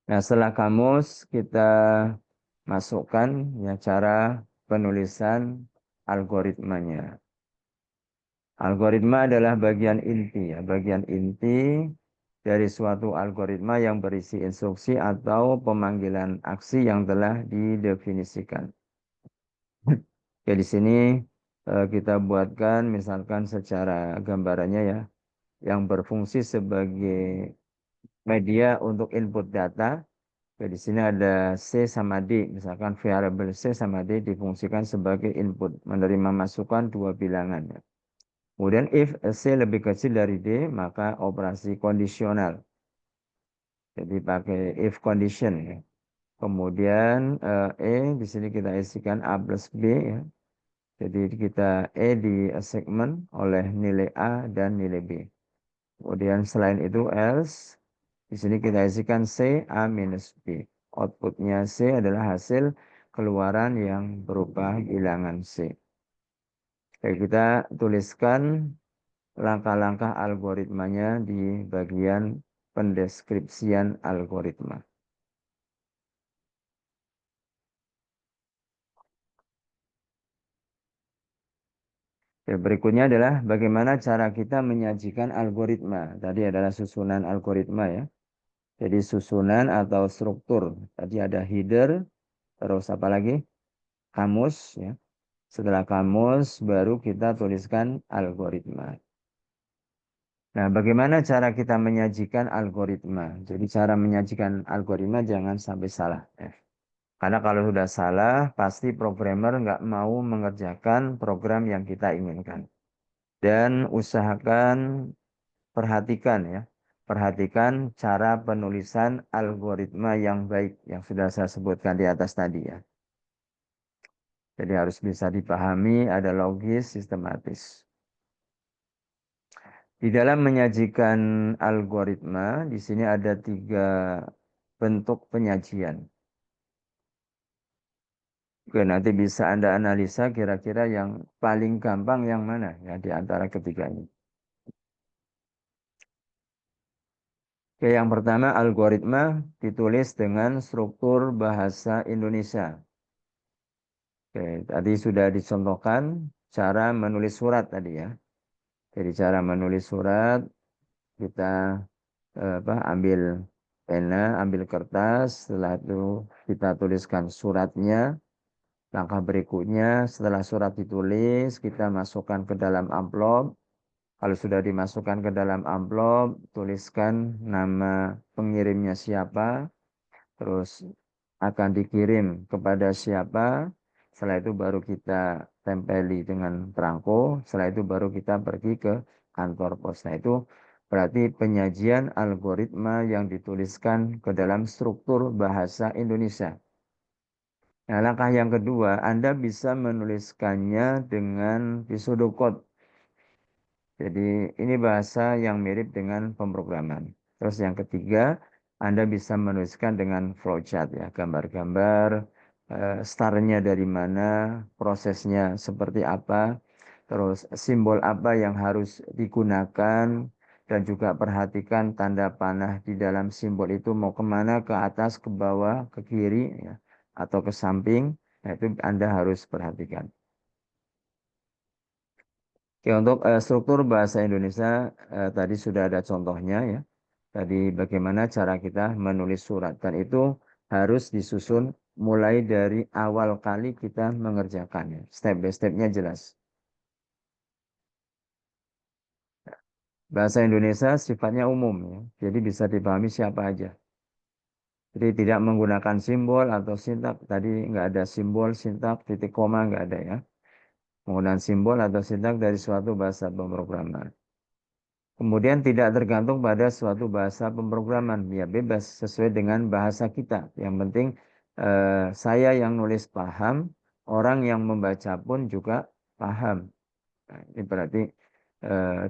Nah, setelah kamus kita masukkan ya cara penulisan algoritmanya. Algoritma adalah bagian inti ya, bagian inti dari suatu algoritma yang berisi instruksi atau pemanggilan aksi yang telah didefinisikan. Ya, di sini kita buatkan misalkan secara gambarannya ya, yang berfungsi sebagai media untuk input data. Ya, di sini ada C sama D, misalkan variabel C sama D difungsikan sebagai input, menerima masukan dua bilangan. Ya. Kemudian if C lebih kecil dari D, maka operasi kondisional. Jadi pakai if condition ya. Kemudian di sini kita isikan A plus B ya. Jadi kita di segmen oleh nilai A dan nilai B. Kemudian selain itu else, di sini kita isikan C A minus B. Outputnya C adalah hasil keluaran yang berupa bilangan C. Jadi kita tuliskan langkah-langkah algoritmanya di bagian pendeskripsian algoritma. Ya, berikutnya adalah bagaimana cara kita menyajikan algoritma. Tadi adalah susunan algoritma ya. Jadi susunan atau struktur. Tadi ada header, terus apa lagi? Kamus ya. Setelah kamus baru kita tuliskan algoritma. Nah, bagaimana cara kita menyajikan algoritma? Jadi cara menyajikan algoritma jangan sampai salah. Ya. Karena kalau sudah salah, pasti programmer nggak mau mengerjakan program yang kita inginkan. Dan usahakan perhatikan ya. Perhatikan cara penulisan algoritma yang baik yang sudah saya sebutkan di atas tadi ya. Jadi harus bisa dipahami, ada logis, sistematis. Di dalam menyajikan algoritma, di sini ada 3 bentuk penyajian. Oke, nanti bisa Anda analisa kira-kira yang paling gampang yang mana ya di antara ketiganya. Oke, yang pertama algoritma ditulis dengan struktur bahasa Indonesia. Oke, tadi sudah dicontohkan cara menulis surat tadi ya. Jadi cara menulis surat kita ambil pena, ambil kertas, setelah itu kita tuliskan suratnya. Langkah berikutnya setelah surat ditulis, kita masukkan ke dalam amplop. Kalau sudah dimasukkan ke dalam amplop, tuliskan nama pengirimnya siapa, terus akan dikirim kepada siapa. Setelah itu baru kita tempeli dengan perangko. Setelah itu baru kita pergi ke kantor pos. Nah, itu berarti penyajian algoritma yang dituliskan ke dalam struktur bahasa Indonesia. Nah, langkah yang kedua, Anda bisa menuliskannya dengan pseudocode. Jadi ini bahasa yang mirip dengan pemrograman. Terus yang ketiga, Anda bisa menuliskan dengan flowchart ya, gambar-gambar, startnya dari mana, prosesnya seperti apa, terus simbol apa yang harus digunakan, dan juga perhatikan tanda panah di dalam simbol itu mau kemana, ke atas, ke bawah, ke kiri, ya, atau ke samping. Nah, itu Anda harus perhatikan. Oke, untuk struktur bahasa Indonesia tadi sudah ada contohnya ya. Tadi bagaimana cara kita menulis surat dan itu harus disusun mulai dari awal kali kita mengerjakannya. Step by stepnya jelas. Bahasa Indonesia sifatnya umum ya. Jadi bisa dipahami siapa aja. Jadi tidak menggunakan simbol atau sintak. Tadi nggak ada simbol, sintak, titik koma nggak ada ya. Penggunaan simbol atau sintak dari suatu bahasa pemrograman. Kemudian tidak tergantung pada suatu bahasa pemrograman, ya bebas sesuai dengan bahasa kita. Yang penting saya yang nulis paham, orang yang membaca pun juga paham. Nah, ini berarti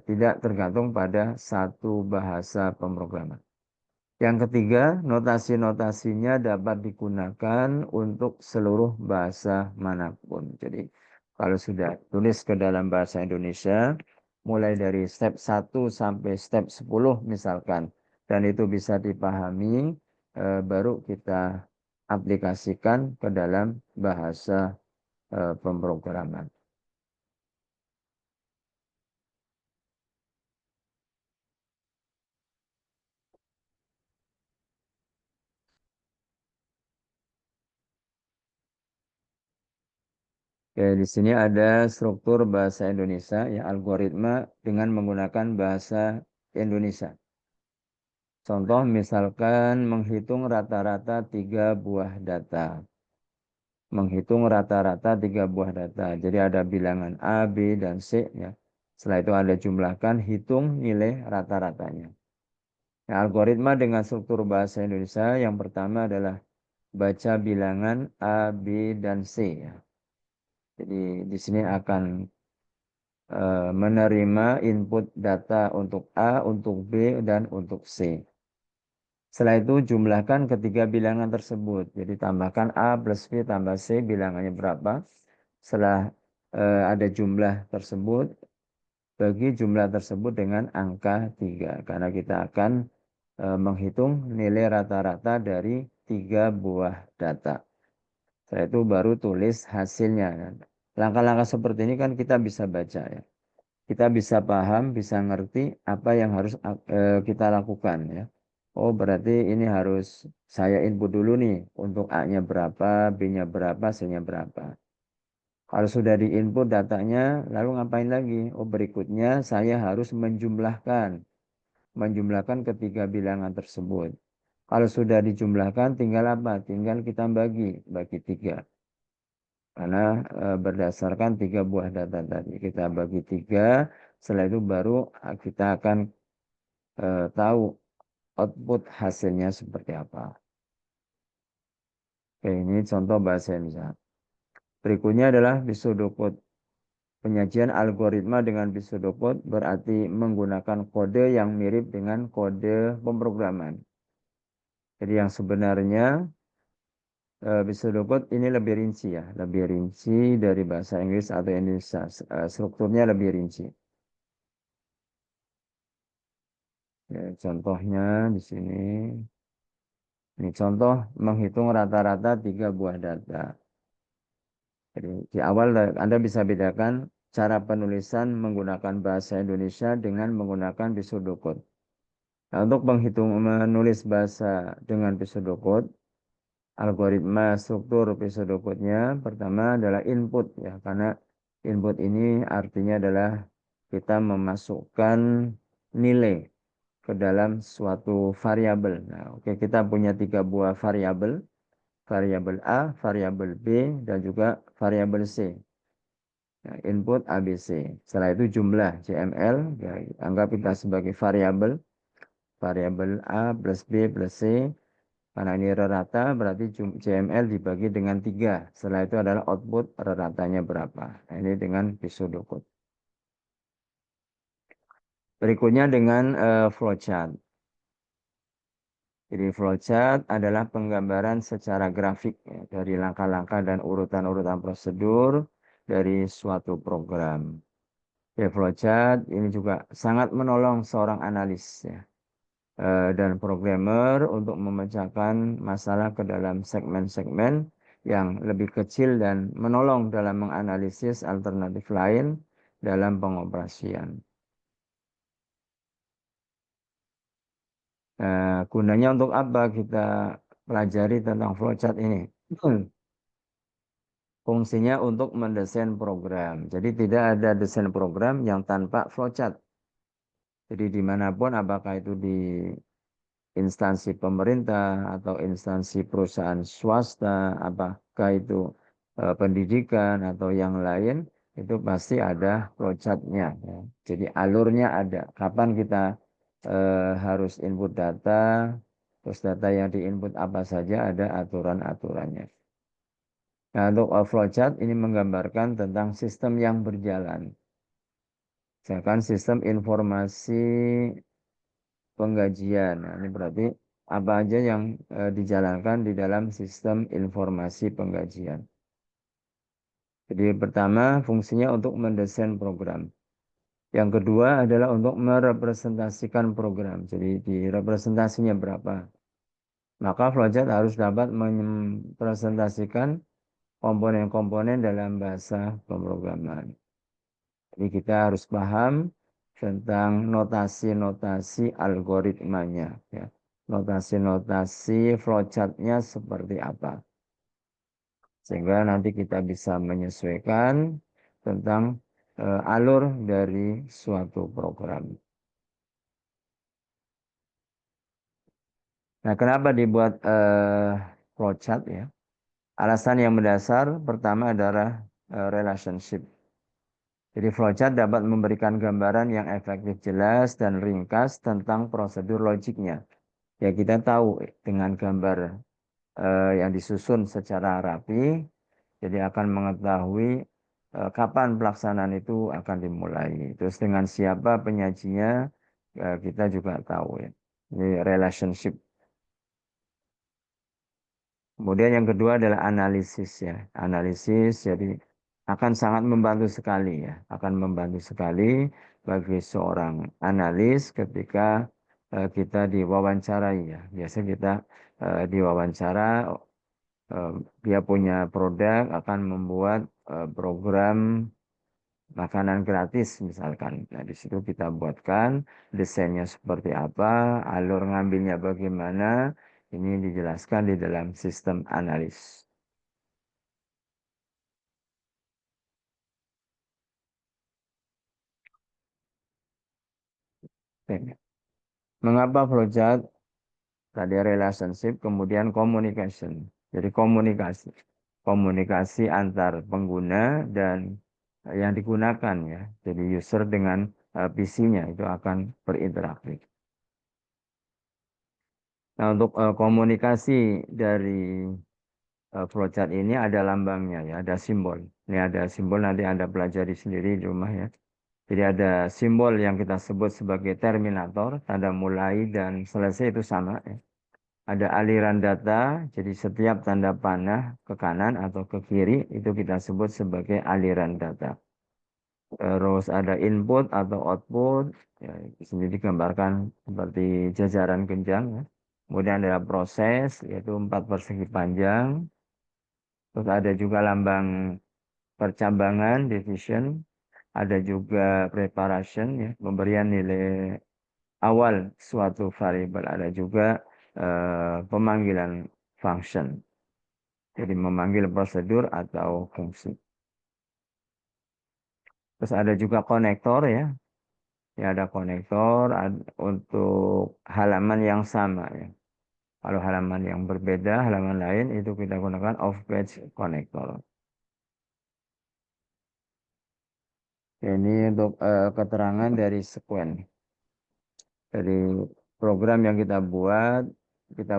tidak tergantung pada satu bahasa pemrograman. Yang ketiga, notasi-notasinya dapat digunakan untuk seluruh bahasa manapun. Jadi kalau sudah tulis ke dalam bahasa Indonesia, mulai dari step 1 sampai step 10 misalkan, dan itu bisa dipahami, baru kita aplikasikan ke dalam bahasa pemrograman. Oke, di sini ada struktur bahasa Indonesia, ya algoritma dengan menggunakan bahasa Indonesia. Contoh misalkan menghitung rata-rata 3 buah data. Menghitung rata-rata 3 buah data. Jadi ada bilangan A, B, dan C. Ya. Setelah itu Anda jumlahkan, hitung nilai rata-ratanya. Nah, algoritma dengan struktur bahasa Indonesia yang pertama adalah baca bilangan A, B, dan C. Ya. Jadi di sini akan menerima input data untuk A, untuk B, dan untuk C. Setelah itu jumlahkan ketiga bilangan tersebut. Jadi tambahkan A plus B tambah C bilangannya berapa. Setelah ada jumlah tersebut, bagi jumlah tersebut dengan angka 3. Karena kita akan menghitung nilai rata-rata dari 3 buah data. Setelah itu baru tulis hasilnya. Langkah-langkah seperti ini kan kita bisa baca ya. Kita bisa paham, bisa ngerti apa yang harus kita lakukan ya. Oh, berarti ini harus saya input dulu nih untuk A-nya berapa, B-nya berapa, C-nya berapa. Kalau sudah diinput datanya, lalu ngapain lagi? Oh, berikutnya saya harus menjumlahkan ketiga bilangan tersebut. Kalau sudah dijumlahkan, tinggal apa? Tinggal kita bagi 3. Karena berdasarkan 3 buah data tadi. Kita bagi 3, setelah itu baru kita akan tahu output hasilnya seperti apa. Oke, ini contoh bahasa Indonesia. Berikutnya adalah pseudocode. Penyajian algoritma dengan pseudocode berarti menggunakan kode yang mirip dengan kode pemrograman. Jadi yang sebenarnya pseudocode ini lebih rinci ya, lebih rinci dari bahasa Inggris atau Indonesia. Strukturnya lebih rinci. Ya, contohnya di sini. Ini contoh menghitung rata-rata 3 buah data. Jadi di awal Anda bisa bedakan cara penulisan menggunakan bahasa Indonesia dengan menggunakan pseudocode. Nah, untuk menulis bahasa dengan pseudocode, algoritma struktur pseudocode-nya pertama adalah input ya, karena input ini artinya adalah kita memasukkan nilai ke dalam suatu variabel. Nah, oke, kita punya 3 buah variabel, variabel A, variabel B, dan juga variabel C. Nah, input ABC. Setelah itu jumlah JML, ya, anggap kita sebagai variabel, variabel A plus B plus C. Karena ini rata, berarti JML dibagi dengan 3. Setelah itu adalah output ratanya berapa. Nah, ini dengan pseudocode. Berikutnya dengan flowchart. Jadi flowchart adalah penggambaran secara grafik ya, dari langkah-langkah dan urutan-urutan prosedur dari suatu program. Ya, flowchart ini juga sangat menolong seorang analis ya, dan programmer untuk memecahkan masalah ke dalam segmen-segmen yang lebih kecil dan menolong dalam menganalisis alternatif lain dalam pengoperasian. Gunanya untuk apa kita pelajari tentang flowchart ini? Fungsinya untuk mendesain program. Jadi tidak ada desain program yang tanpa flowchart. Jadi dimanapun, apakah itu di instansi pemerintah atau instansi perusahaan swasta, apakah itu pendidikan atau yang lain, itu pasti ada flowchart-nya. Ya. Jadi alurnya ada. Kapan kita harus input data, terus data yang diinput apa saja, ada aturan-aturannya. Nah, untuk flowchart ini menggambarkan tentang sistem yang berjalan. Misalkan sistem informasi penggajian. Nah, ini berarti apa aja yang dijalankan di dalam sistem informasi penggajian. Jadi pertama fungsinya untuk mendesain program. Yang kedua adalah untuk merepresentasikan program. Jadi di representasinya berapa. Maka flowchart harus dapat merepresentasikan komponen-komponen dalam bahasa pemrograman. Jadi kita harus paham tentang notasi-notasi algoritmanya. Ya. Notasi-notasi flowchart-nya seperti apa. Sehingga nanti kita bisa menyesuaikan tentang alur dari suatu program. Nah, kenapa dibuat flowchart ya? Alasan yang mendasar pertama adalah relationship. Jadi flowchart dapat memberikan gambaran yang efektif, jelas, dan ringkas tentang prosedur logiknya. Ya, kita tahu dengan gambar yang disusun secara rapi, jadi akan mengetahui kapan pelaksanaan itu akan dimulai. Terus dengan siapa penyajinya, kita juga tahu ya. Ini relationship. Kemudian yang kedua adalah analisis ya. Analisis jadi akan sangat membantu sekali ya. Akan membantu sekali bagi seorang analis ketika kita diwawancarai ya. Biasa kita diwawancara, dia punya produk akan membuat program makanan gratis misalkan. Nah, di situ kita buatkan desainnya seperti apa, alur ngambilnya bagaimana, ini dijelaskan di dalam sistem analis. Oke. Mengapa flowchart? Tadi relationship, kemudian communication. Jadi komunikasi. Komunikasi antar pengguna dan yang digunakan ya. Jadi user dengan PC-nya itu akan berinteraksi. Nah, untuk komunikasi dari flowchart ini ada lambangnya ya, ada simbol. Ini ada simbol, nanti Anda pelajari sendiri di rumah ya. Jadi ada simbol yang kita sebut sebagai terminator, tanda mulai dan selesai itu sama ya. Ada aliran data, jadi setiap tanda panah ke kanan atau ke kiri itu kita sebut sebagai aliran data. Terus ada input atau output, ya, di sini digambarkan seperti jajaran genjang ya. Kemudian ada proses, yaitu 4 persegi panjang. Terus ada juga lambang percabangan, division, ada juga preparation, ya, pemberian nilai awal suatu variabel, ada juga pemanggilan function. Jadi memanggil prosedur atau fungsi. Terus ada juga konektor, ya. Ya, ada konektor untuk halaman yang sama, ya. Kalau halaman yang berbeda, halaman lain itu kita gunakan off-page connector. Ini untuk keterangan dari sekuen. Dari program yang kita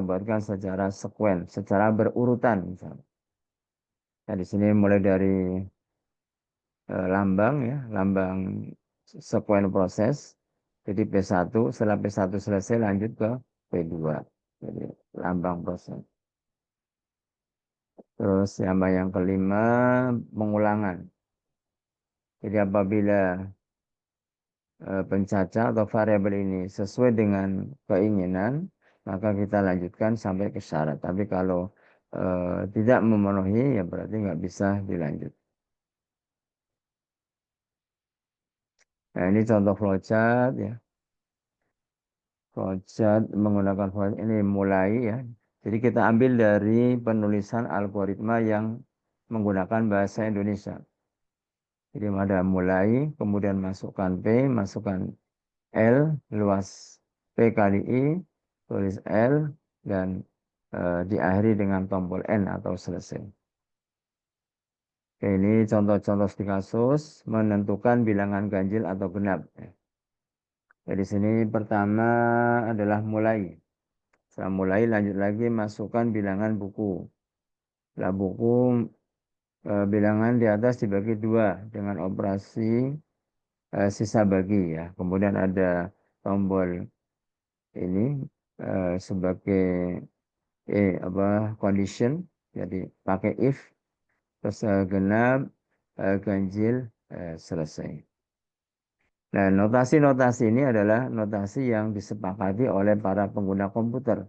buatkan secara sekuen, secara berurutan misalnya. Nah, di sini mulai dari lambang, ya, lambang sekuen proses. Jadi P1, setelah P1 selesai lanjut ke P2. Jadi lambang proses. Terus yang kelima, pengulangan. Jadi apabila pencacah atau variabel ini sesuai dengan keinginan, maka kita lanjutkan sampai ke syarat. Tapi kalau tidak memenuhi, ya berarti nggak bisa dilanjut. Nah, ini contoh flowchart, ya. Flowchart menggunakan flowchart ini mulai, ya. Jadi kita ambil dari penulisan algoritma yang menggunakan bahasa Indonesia. Jadi ada mulai, kemudian masukkan P, masukkan L, luas P kali I, tulis L, dan diakhiri dengan tombol N atau selesai. Oke, ini contoh-contoh studi kasus menentukan bilangan ganjil atau genap. Jadi sini pertama adalah mulai. Setelah mulai lanjut lagi masukkan bilangan buku. Setelah buku bilangan di atas dibagi dua dengan operasi sisa bagi, ya. Kemudian ada tombol ini sebagai condition, jadi pakai if, terus genap, ganjil, selesai. Nah, notasi-notasi ini adalah notasi yang disepakati oleh para pengguna komputer.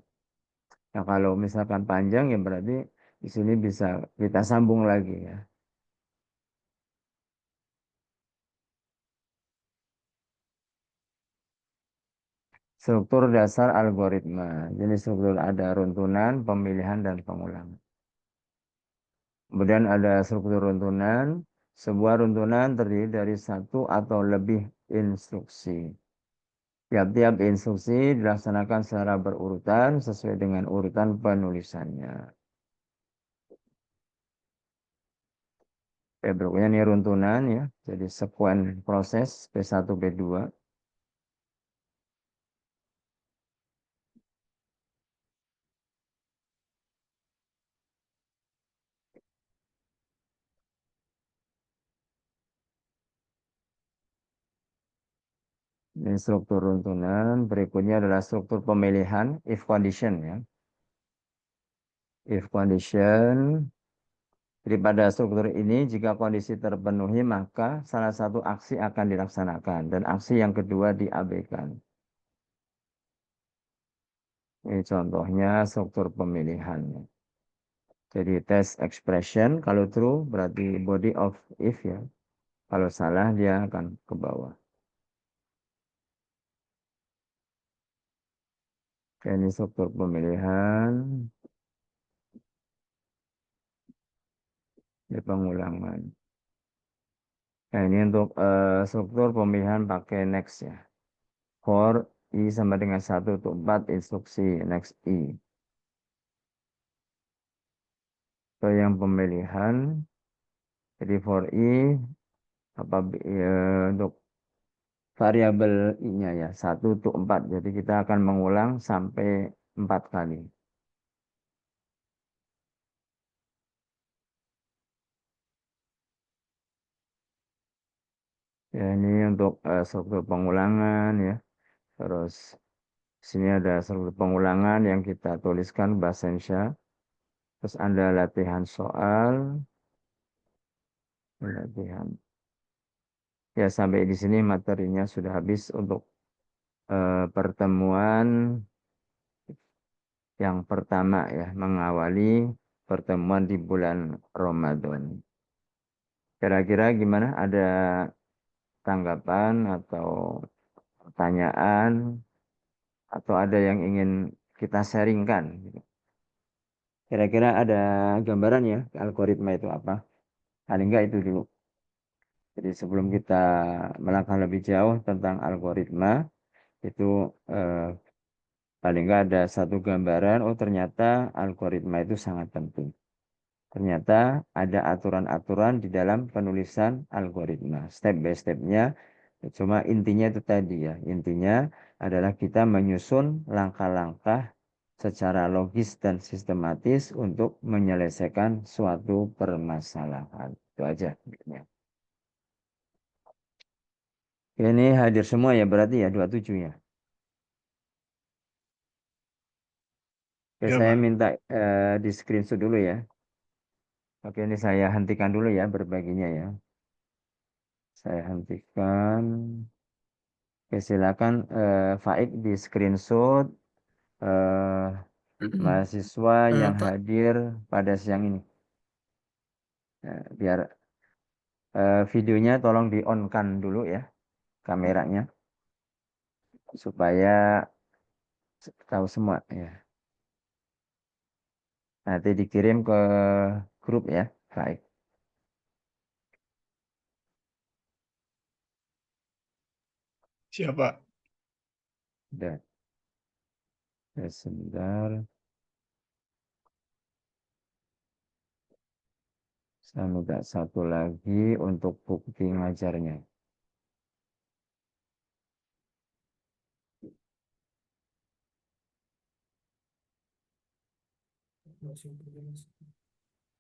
Nah, kalau misalkan panjang, ya berarti di sini bisa kita sambung lagi, ya. Struktur dasar algoritma. Jadi struktur ada runtunan, pemilihan, dan pengulangan. Kemudian ada struktur runtunan. Sebuah runtunan terdiri dari satu atau lebih instruksi. Tiap-tiap instruksi dilaksanakan secara berurutan sesuai dengan urutan penulisannya. Berikutnya ini runtunan, ya. Jadi sekuen proses P1, P2. Ini struktur runtunan. Berikutnya adalah struktur pemilihan, if condition, ya. If condition. Jadi pada struktur ini jika kondisi terpenuhi maka salah satu aksi akan dilaksanakan dan aksi yang kedua diabaikan. Ini contohnya struktur pemilihannya. Jadi test expression kalau true berarti body of if, ya. Kalau salah dia akan ke bawah. Ini struktur pemilihan. Ini pengulangan. Nah, ini untuk struktur pemilihan pakai next, ya. For I sama dengan 1 untuk 4 instruksi next I. Ke yang pemilihan. Jadi for I untuk variabel I-nya, ya, 1 untuk 4. Jadi kita akan mengulang sampai 4 kali. Ya, ini untuk struktur pengulangan, ya. Terus sini ada struktur pengulangan yang kita tuliskan bahasa Indonesia. Terus ada latihan soal. Latihan. Ya, sampai di sini materinya sudah habis untuk pertemuan yang pertama, ya, mengawali pertemuan di bulan Ramadan. Kira-kira gimana? Ada tanggapan atau pertanyaan atau ada yang ingin kita sharingkan? Kira-kira ada gambaran ya algoritma itu apa? Paling enggak itu dulu. Jadi sebelum kita melangkah lebih jauh tentang algoritma, itu eh, paling enggak ada satu gambaran, oh ternyata algoritma itu sangat penting. Ternyata ada aturan-aturan di dalam penulisan algoritma. Step by stepnya, cuma intinya itu tadi ya. Intinya adalah kita menyusun langkah-langkah secara logis dan sistematis untuk menyelesaikan suatu permasalahan. Itu aja. Ini hadir semua ya berarti ya 27 ya. Oke, Ya, saya Pak. minta di screenshot dulu ya. Oke, ini saya hentikan dulu ya berbaginya ya. Saya hentikan. Oke, silakan Faik di screenshot eh, mahasiswa yang Pak, hadir pada siang ini. Biar videonya tolong di on kan dulu ya kameranya supaya tahu semua ya. Nanti dikirim ke grup ya. Baik. Siapa? Udah. Ya, sebentar. Saya minta satu lagi untuk bukti ngajarnya.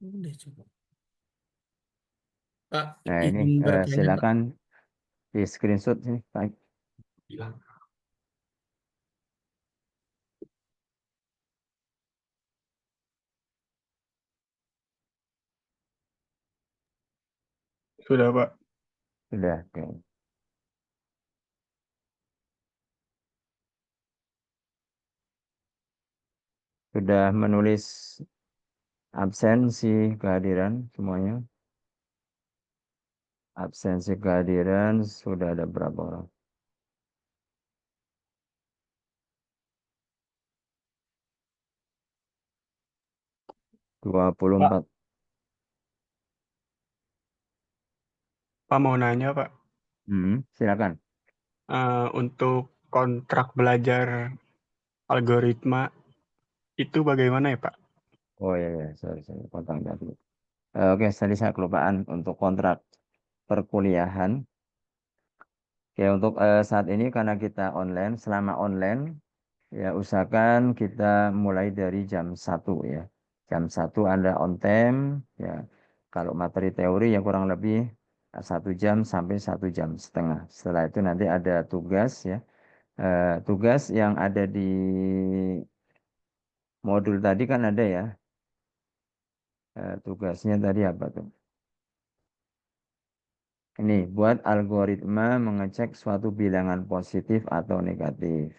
udah coba. Pak, Nah ini izin bertanya, Pak. silakan di screenshot sini. Baik. Bilang. Sudah, Pak. Sudah. Oke. Sudah menulis absensi kehadiran semuanya. Absensi kehadiran sudah ada berapa orang? 24. Pak, Pak mau nanya, Pak. Silakan. Untuk kontrak belajar algoritma itu bagaimana ya, Pak? Oh ya ya, sorry potong tadi. Oke, tadi saya kelupaan untuk kontrak perkuliahan. Ya untuk saat ini karena kita online, selama online ya usahakan kita mulai dari jam 1 ya. Jam 1 Anda on time ya. Kalau materi teori ya kurang lebih 1 jam sampai 1 jam setengah. Setelah itu nanti ada tugas ya. Tugas yang ada di modul tadi kan ada ya. Tugasnya tadi apa tuh? Ini buat algoritma mengecek suatu bilangan positif atau negatif.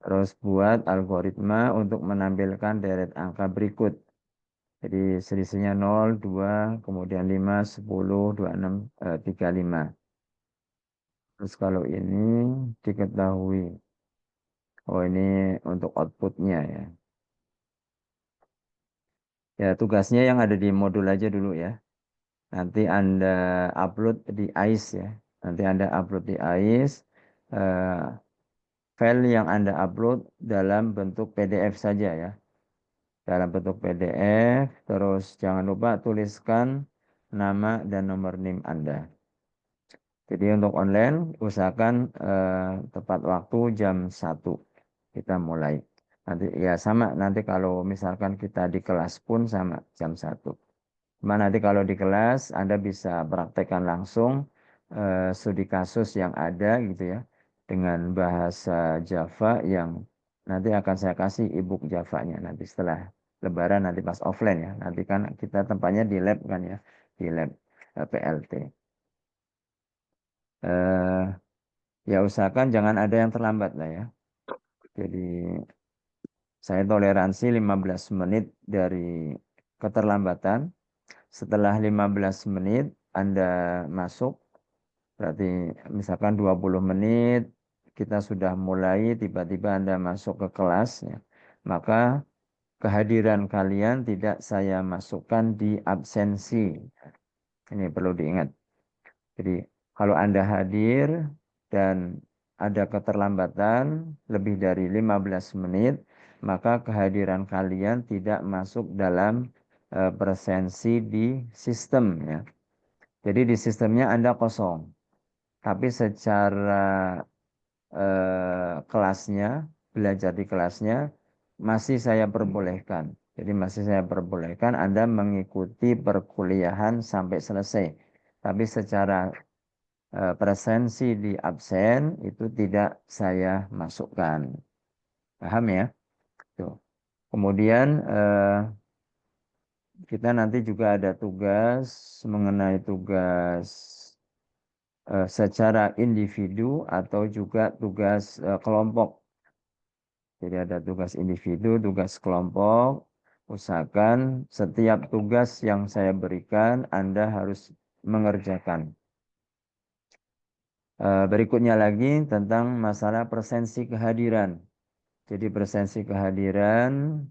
Terus buat algoritma untuk menampilkan deret angka berikut. Jadi selisihnya 0, 2, kemudian 5, 10, 26, 35. Terus kalau ini diketahui. Oh ini untuk outputnya ya. Ya tugasnya yang ada di modul aja dulu ya. Nanti Anda upload di AIS ya. Nanti Anda upload di AIS. eh, File yang Anda upload dalam bentuk PDF saja ya. Dalam bentuk PDF. Terus jangan lupa tuliskan nama dan nomor NIM Anda. Jadi untuk online usahakan tepat waktu jam 1 kita mulai. Nanti ya sama nanti kalau misalkan kita di kelas pun sama jam 1. Cuma nanti kalau di kelas Anda bisa praktekkan langsung studi kasus yang ada gitu ya dengan bahasa Java yang nanti akan saya kasih ebook Javanya nanti setelah Lebaran nanti pas offline ya. Nanti kan kita tempatnya di lab kan ya, di lab PLT. Eh, Ya usahakan jangan ada yang terlambat lah ya. Jadi saya toleransi 15 menit dari keterlambatan. Setelah 15 menit Anda masuk, berarti misalkan 20 menit, kita sudah mulai, tiba-tiba Anda masuk ke kelas, ya, maka kehadiran kalian tidak saya masukkan di absensi. Ini perlu diingat. Jadi kalau Anda hadir dan ada keterlambatan lebih dari 15 menit, maka kehadiran kalian tidak masuk dalam presensi di sistem, ya. Jadi di sistemnya Anda kosong. Tapi secara kelasnya, belajar di kelasnya, masih saya perbolehkan. Jadi masih saya perbolehkan Anda mengikuti perkuliahan sampai selesai. Tapi secara presensi di absen itu tidak saya masukkan. Paham ya? Tuh. Kemudian kita nanti juga ada tugas mengenai tugas secara individu atau juga tugas kelompok. Jadi ada tugas individu, tugas kelompok. Usahakan setiap tugas yang saya berikan Anda harus mengerjakan. Berikutnya lagi tentang masalah presensi kehadiran. Jadi presensi kehadiran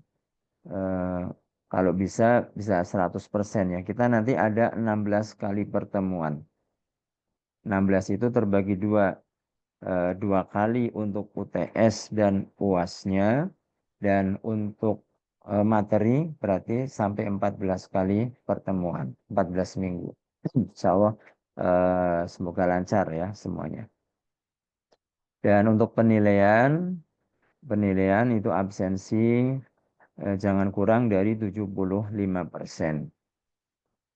kalau bisa 100% ya. Kita nanti ada 16 kali pertemuan. 16 itu terbagi dua. 2 kali untuk UTS dan UAS-nya, dan untuk materi berarti sampai 14 kali pertemuan, 14 minggu. Insya Allah semoga lancar ya semuanya. Dan untuk penilaian itu absensi jangan kurang dari 75%.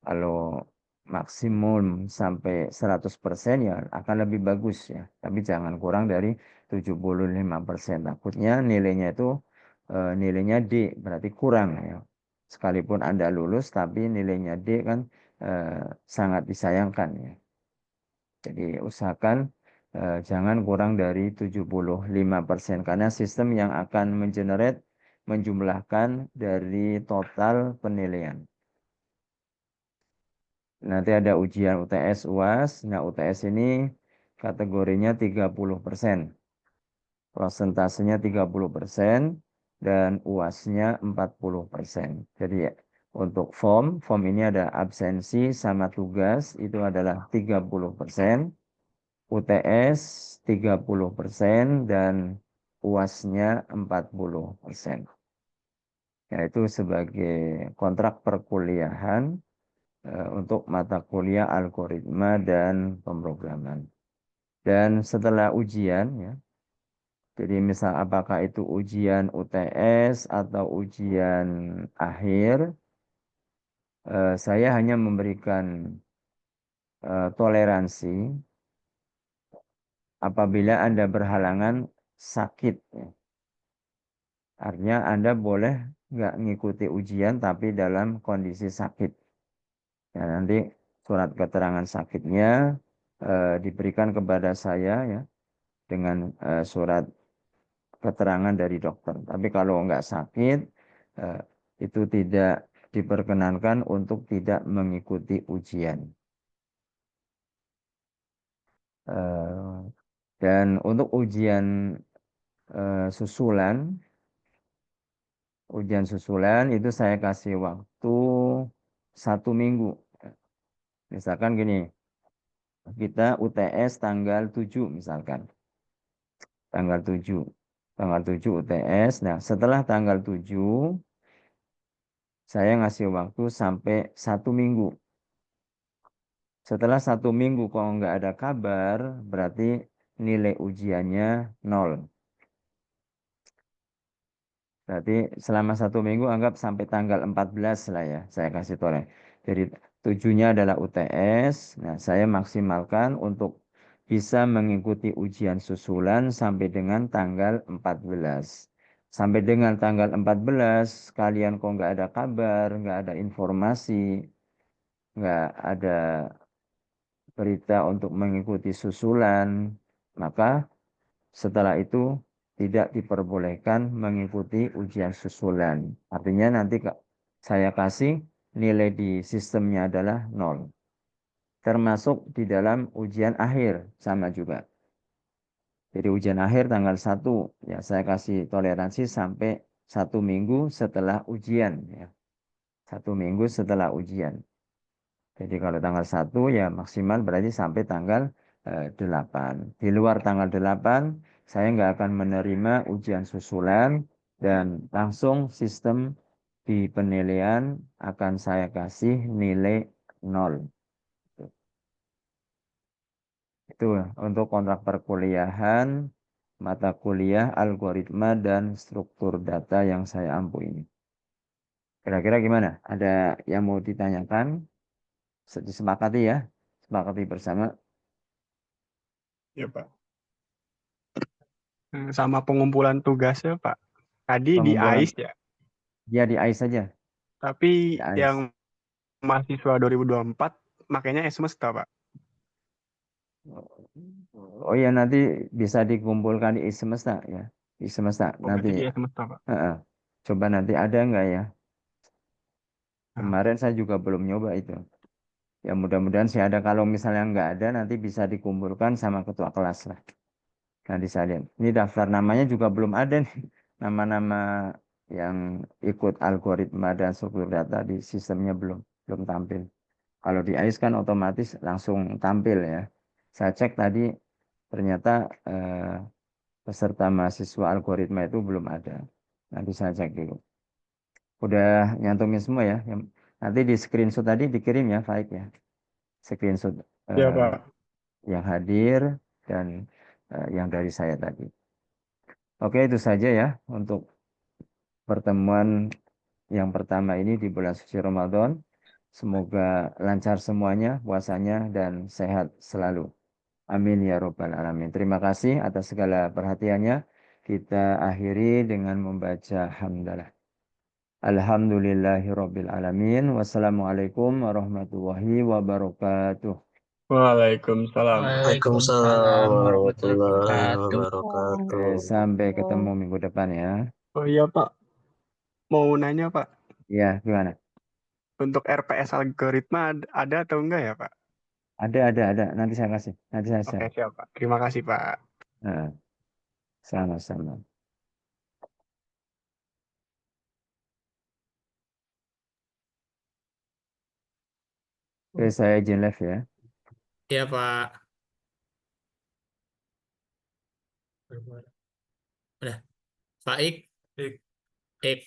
Kalau maksimum sampai 100% ya akan lebih bagus ya. Tapi jangan kurang dari 75%. Takutnya nilainya itu nilainya D, berarti kurang ya. Sekalipun Anda lulus tapi nilainya D kan sangat disayangkan ya. Jadi usahakan jangan kurang dari 75% karena sistem yang akan menjumlahkan dari total penilaian. Nanti ada ujian UTS, UAS. Nah, UTS ini kategorinya 30%. Prosentasenya 30% dan UAS-nya 40%. Jadi untuk form ini ada absensi sama tugas itu adalah 30%. UTS 30% dan UAS-nya 40%. Yaitu sebagai kontrak perkuliahan untuk mata kuliah algoritma dan pemrograman. Dan setelah ujian ya, jadi misal apakah itu ujian UTS atau ujian akhir, saya hanya memberikan toleransi apabila Anda berhalangan sakit. Ya. Artinya Anda boleh nggak ngikuti ujian tapi dalam kondisi sakit. Ya, nanti surat keterangan sakitnya diberikan kepada saya ya dengan surat keterangan dari dokter. Tapi kalau nggak sakit itu tidak diperkenankan untuk tidak mengikuti ujian. Dan untuk ujian susulan itu saya kasih waktu 1 minggu. Misalkan gini, kita UTS tanggal 7 misalkan. Tanggal 7 UTS. Nah, setelah tanggal 7 saya ngasih waktu sampai 1 minggu. Setelah 1 minggu kalau nggak ada kabar, berarti nilai ujiannya 0. Berarti selama 1 minggu anggap sampai tanggal 14 lah ya, saya kasih toleh. Jadi 7-nya adalah UTS. Nah, saya maksimalkan untuk bisa mengikuti ujian susulan sampai dengan tanggal 14. Sampai dengan tanggal 14, kalian kok nggak ada kabar, nggak ada informasi, nggak ada berita untuk mengikuti susulan, maka setelah itu tidak diperbolehkan mengikuti ujian susulan. Artinya nanti saya kasih nilai di sistemnya adalah 0. termasuk di dalam ujian akhir sama juga. Jadi ujian akhir tanggal 1 ya saya kasih toleransi sampai 1 minggu setelah ujian ya. 1 minggu setelah ujian. Jadi kalau tanggal 1 ya maksimal berarti sampai tanggal 8. Di luar tanggal 8 saya nggak akan menerima ujian susulan dan langsung sistem di penilaian akan saya kasih nilai 0. Itu untuk kontrak perkuliahan, mata kuliah, algoritma, dan struktur data yang saya ampu ini. Kira-kira gimana? Ada yang mau ditanyakan? Disepakati ya? Sepakati bersama. Ya, Pak. Sama pengumpulan tugasnya, Pak. Tadi di Pengumpulan, AIS ya, ya di AIS saja. tapi Di AIS. yang mahasiswa 2024 makanya semesta, Pak. Oh ya nanti bisa dikumpulkan di semesta ya. Di semesta Oh, nanti berarti di ya. semesta, Pak. Heeh. Coba nanti ada nggak ya? Nah, Kemarin saya juga belum nyoba itu. Ya mudah-mudahan sih ada. Kalau misalnya nggak ada nanti bisa dikumpulkan sama ketua kelas lah. Nanti saya lihat. Ini daftar namanya juga belum ada nih. Nama-nama yang ikut algoritma dan struktur data di sistemnya belum tampil. Kalau di AIS kan otomatis langsung tampil ya. Saya cek tadi ternyata peserta mahasiswa algoritma itu belum ada. Nanti saya cek dulu. Udah nyantumin semua ya. Nanti di screenshot tadi dikirim ya, Faik ya. Screenshot ya, eh, Pak. yang hadir dan yang dari saya tadi. Oke, itu saja ya untuk pertemuan yang pertama ini di bulan suci Ramadan. Semoga lancar semuanya puasanya dan sehat selalu. Amin ya robbal alamin. Terima kasih atas segala perhatiannya. Kita akhiri dengan membaca hamdalah. Alhamdulillahi rabbil alamin. Wassalamualaikum warahmatullahi wabarakatuh. Waalaikumsalam. Waalaikumsalam warahmatullahi wabarakatuh. Oke, sampai ketemu minggu depan ya. Oh iya, Pak. Mau nanya, Pak. Ya, gimana? Untuk RPS algoritma ada atau enggak ya, Pak? Ada. Nanti saya kasih. Nanti saya Oke, share. siap, Pak. Terima kasih, Pak. Nah, sama-sama. Oke, saya izin live ya. Iya, Pak. Udah, Faik. Ik.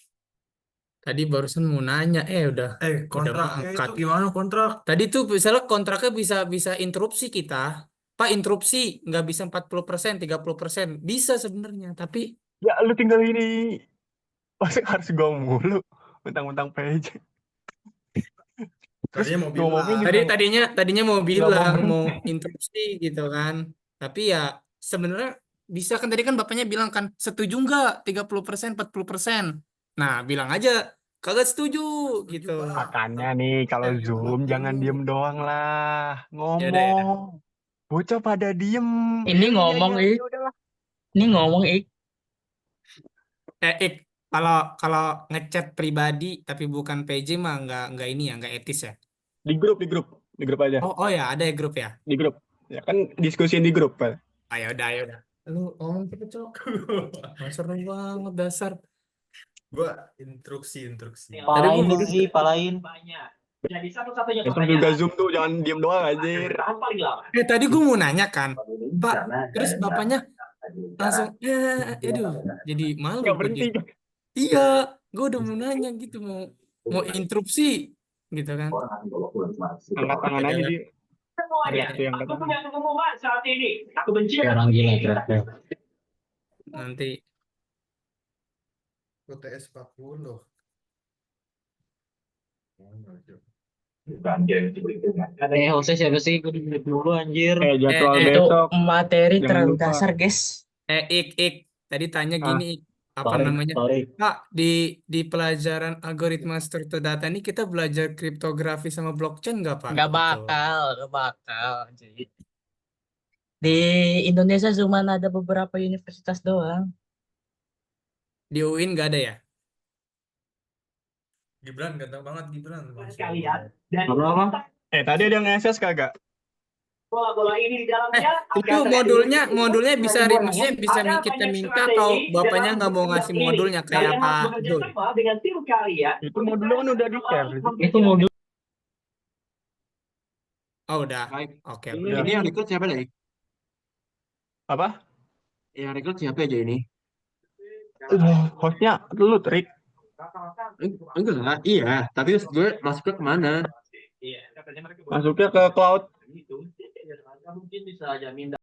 Tadi barusan mau nanya, udah. Kontraknya angkat. itu gimana kontrak? Tadi tuh misalnya kontraknya bisa bisa interupsi kita. Pak, interupsi nggak bisa 40%, 30%. Bisa sebenarnya, tapi Ya, lu tinggal ini. Masa harus gua mulu. Mentang-mentang PJ. Terus Tadinya mau ngomongnya bilang. juga tadinya mau nggak mau bilang mau berhenti. interupsi gitu kan. Tapi ya sebenarnya bisa kan, tadi kan bapaknya bilang kan setuju nggak 30%, 40%. Nah, bilang aja kagak setuju gitu. Pak. Makanya nih, kalau Yang Zoom jawab jangan dulu. diem doang lah. Ya udah, ya udah. Ngomong. Bocah pada diem. Ini Iya, ngomong, ya udahlah. ini ngomong, Ik, kalau kalau ngechat pribadi tapi bukan PJ mah nggak ini ya, nggak etis ya. Di grup aja. Oh ya, ada ya grup ya. Di grup. Ya kan diskusiin di grup, Pak. Ya udah. Lu ngomong cepet, Cok. Seru banget dasar. Gua instruksi. Tadi palain gua Lutfi, palain. Jadi satu-satunya Besok juga Zoom tuh jangan diem doang anjir. Tahun paling lama. tadi gua mau nanya kan, Pak, Karena terus bapaknya langsung aduh, jadi malu Nggak gua berhenti. dia. Iya, gua udah mau nanya gitu, mau interupsi gitu kan. orang nanti bawa pulang cuma Angkat tangan aja Adalah. dia. semuanya. Ada yang Aku kata. punya pengumuman saat ini. Aku benci Orang gila, kira-kira. Nanti UTS 40. Hostnya siapa sih? Gue duduk dulu, anjir. Jadwal eh, Itu besok. materi Jangan terlalu lupa. dasar, guys. Ik, tadi tanya Ah. gini, Ik. Apa Sorry, namanya? sorry. Pak, di pelajaran algoritma struktur data ini kita belajar kriptografi sama blockchain nggak, Pak? Gak Gitu. bakal. Jadi, di Indonesia cuma ada beberapa universitas doang. Di UIN nggak ada ya? Gibran ganteng banget Gibran. sekalian dan Apa? Tadi ada yang nge-SS kagak? Bola-bola ini di dalamnya Itu akan modulnya bisa terjadi maksudnya bisa ada kita banyak minta strategi atau bapaknya dalam nggak mau bermain ngasih ini. modulnya kayak Kalian harus Pak bekerja Zul. sama dengan tim kalian. Itu modulnya kan udah di-share. Itu modul. Oh udah. Baik. Oke. Iya. Ini yang record siapa nih? Apa? Yang record siapa aja ini? Hostnya lu, Trik. Enggak lah, iya. Tapi gue masuknya kemana? Iya, katanya mereka Masuknya ke cloud. gitu. Mungkin bisa jamin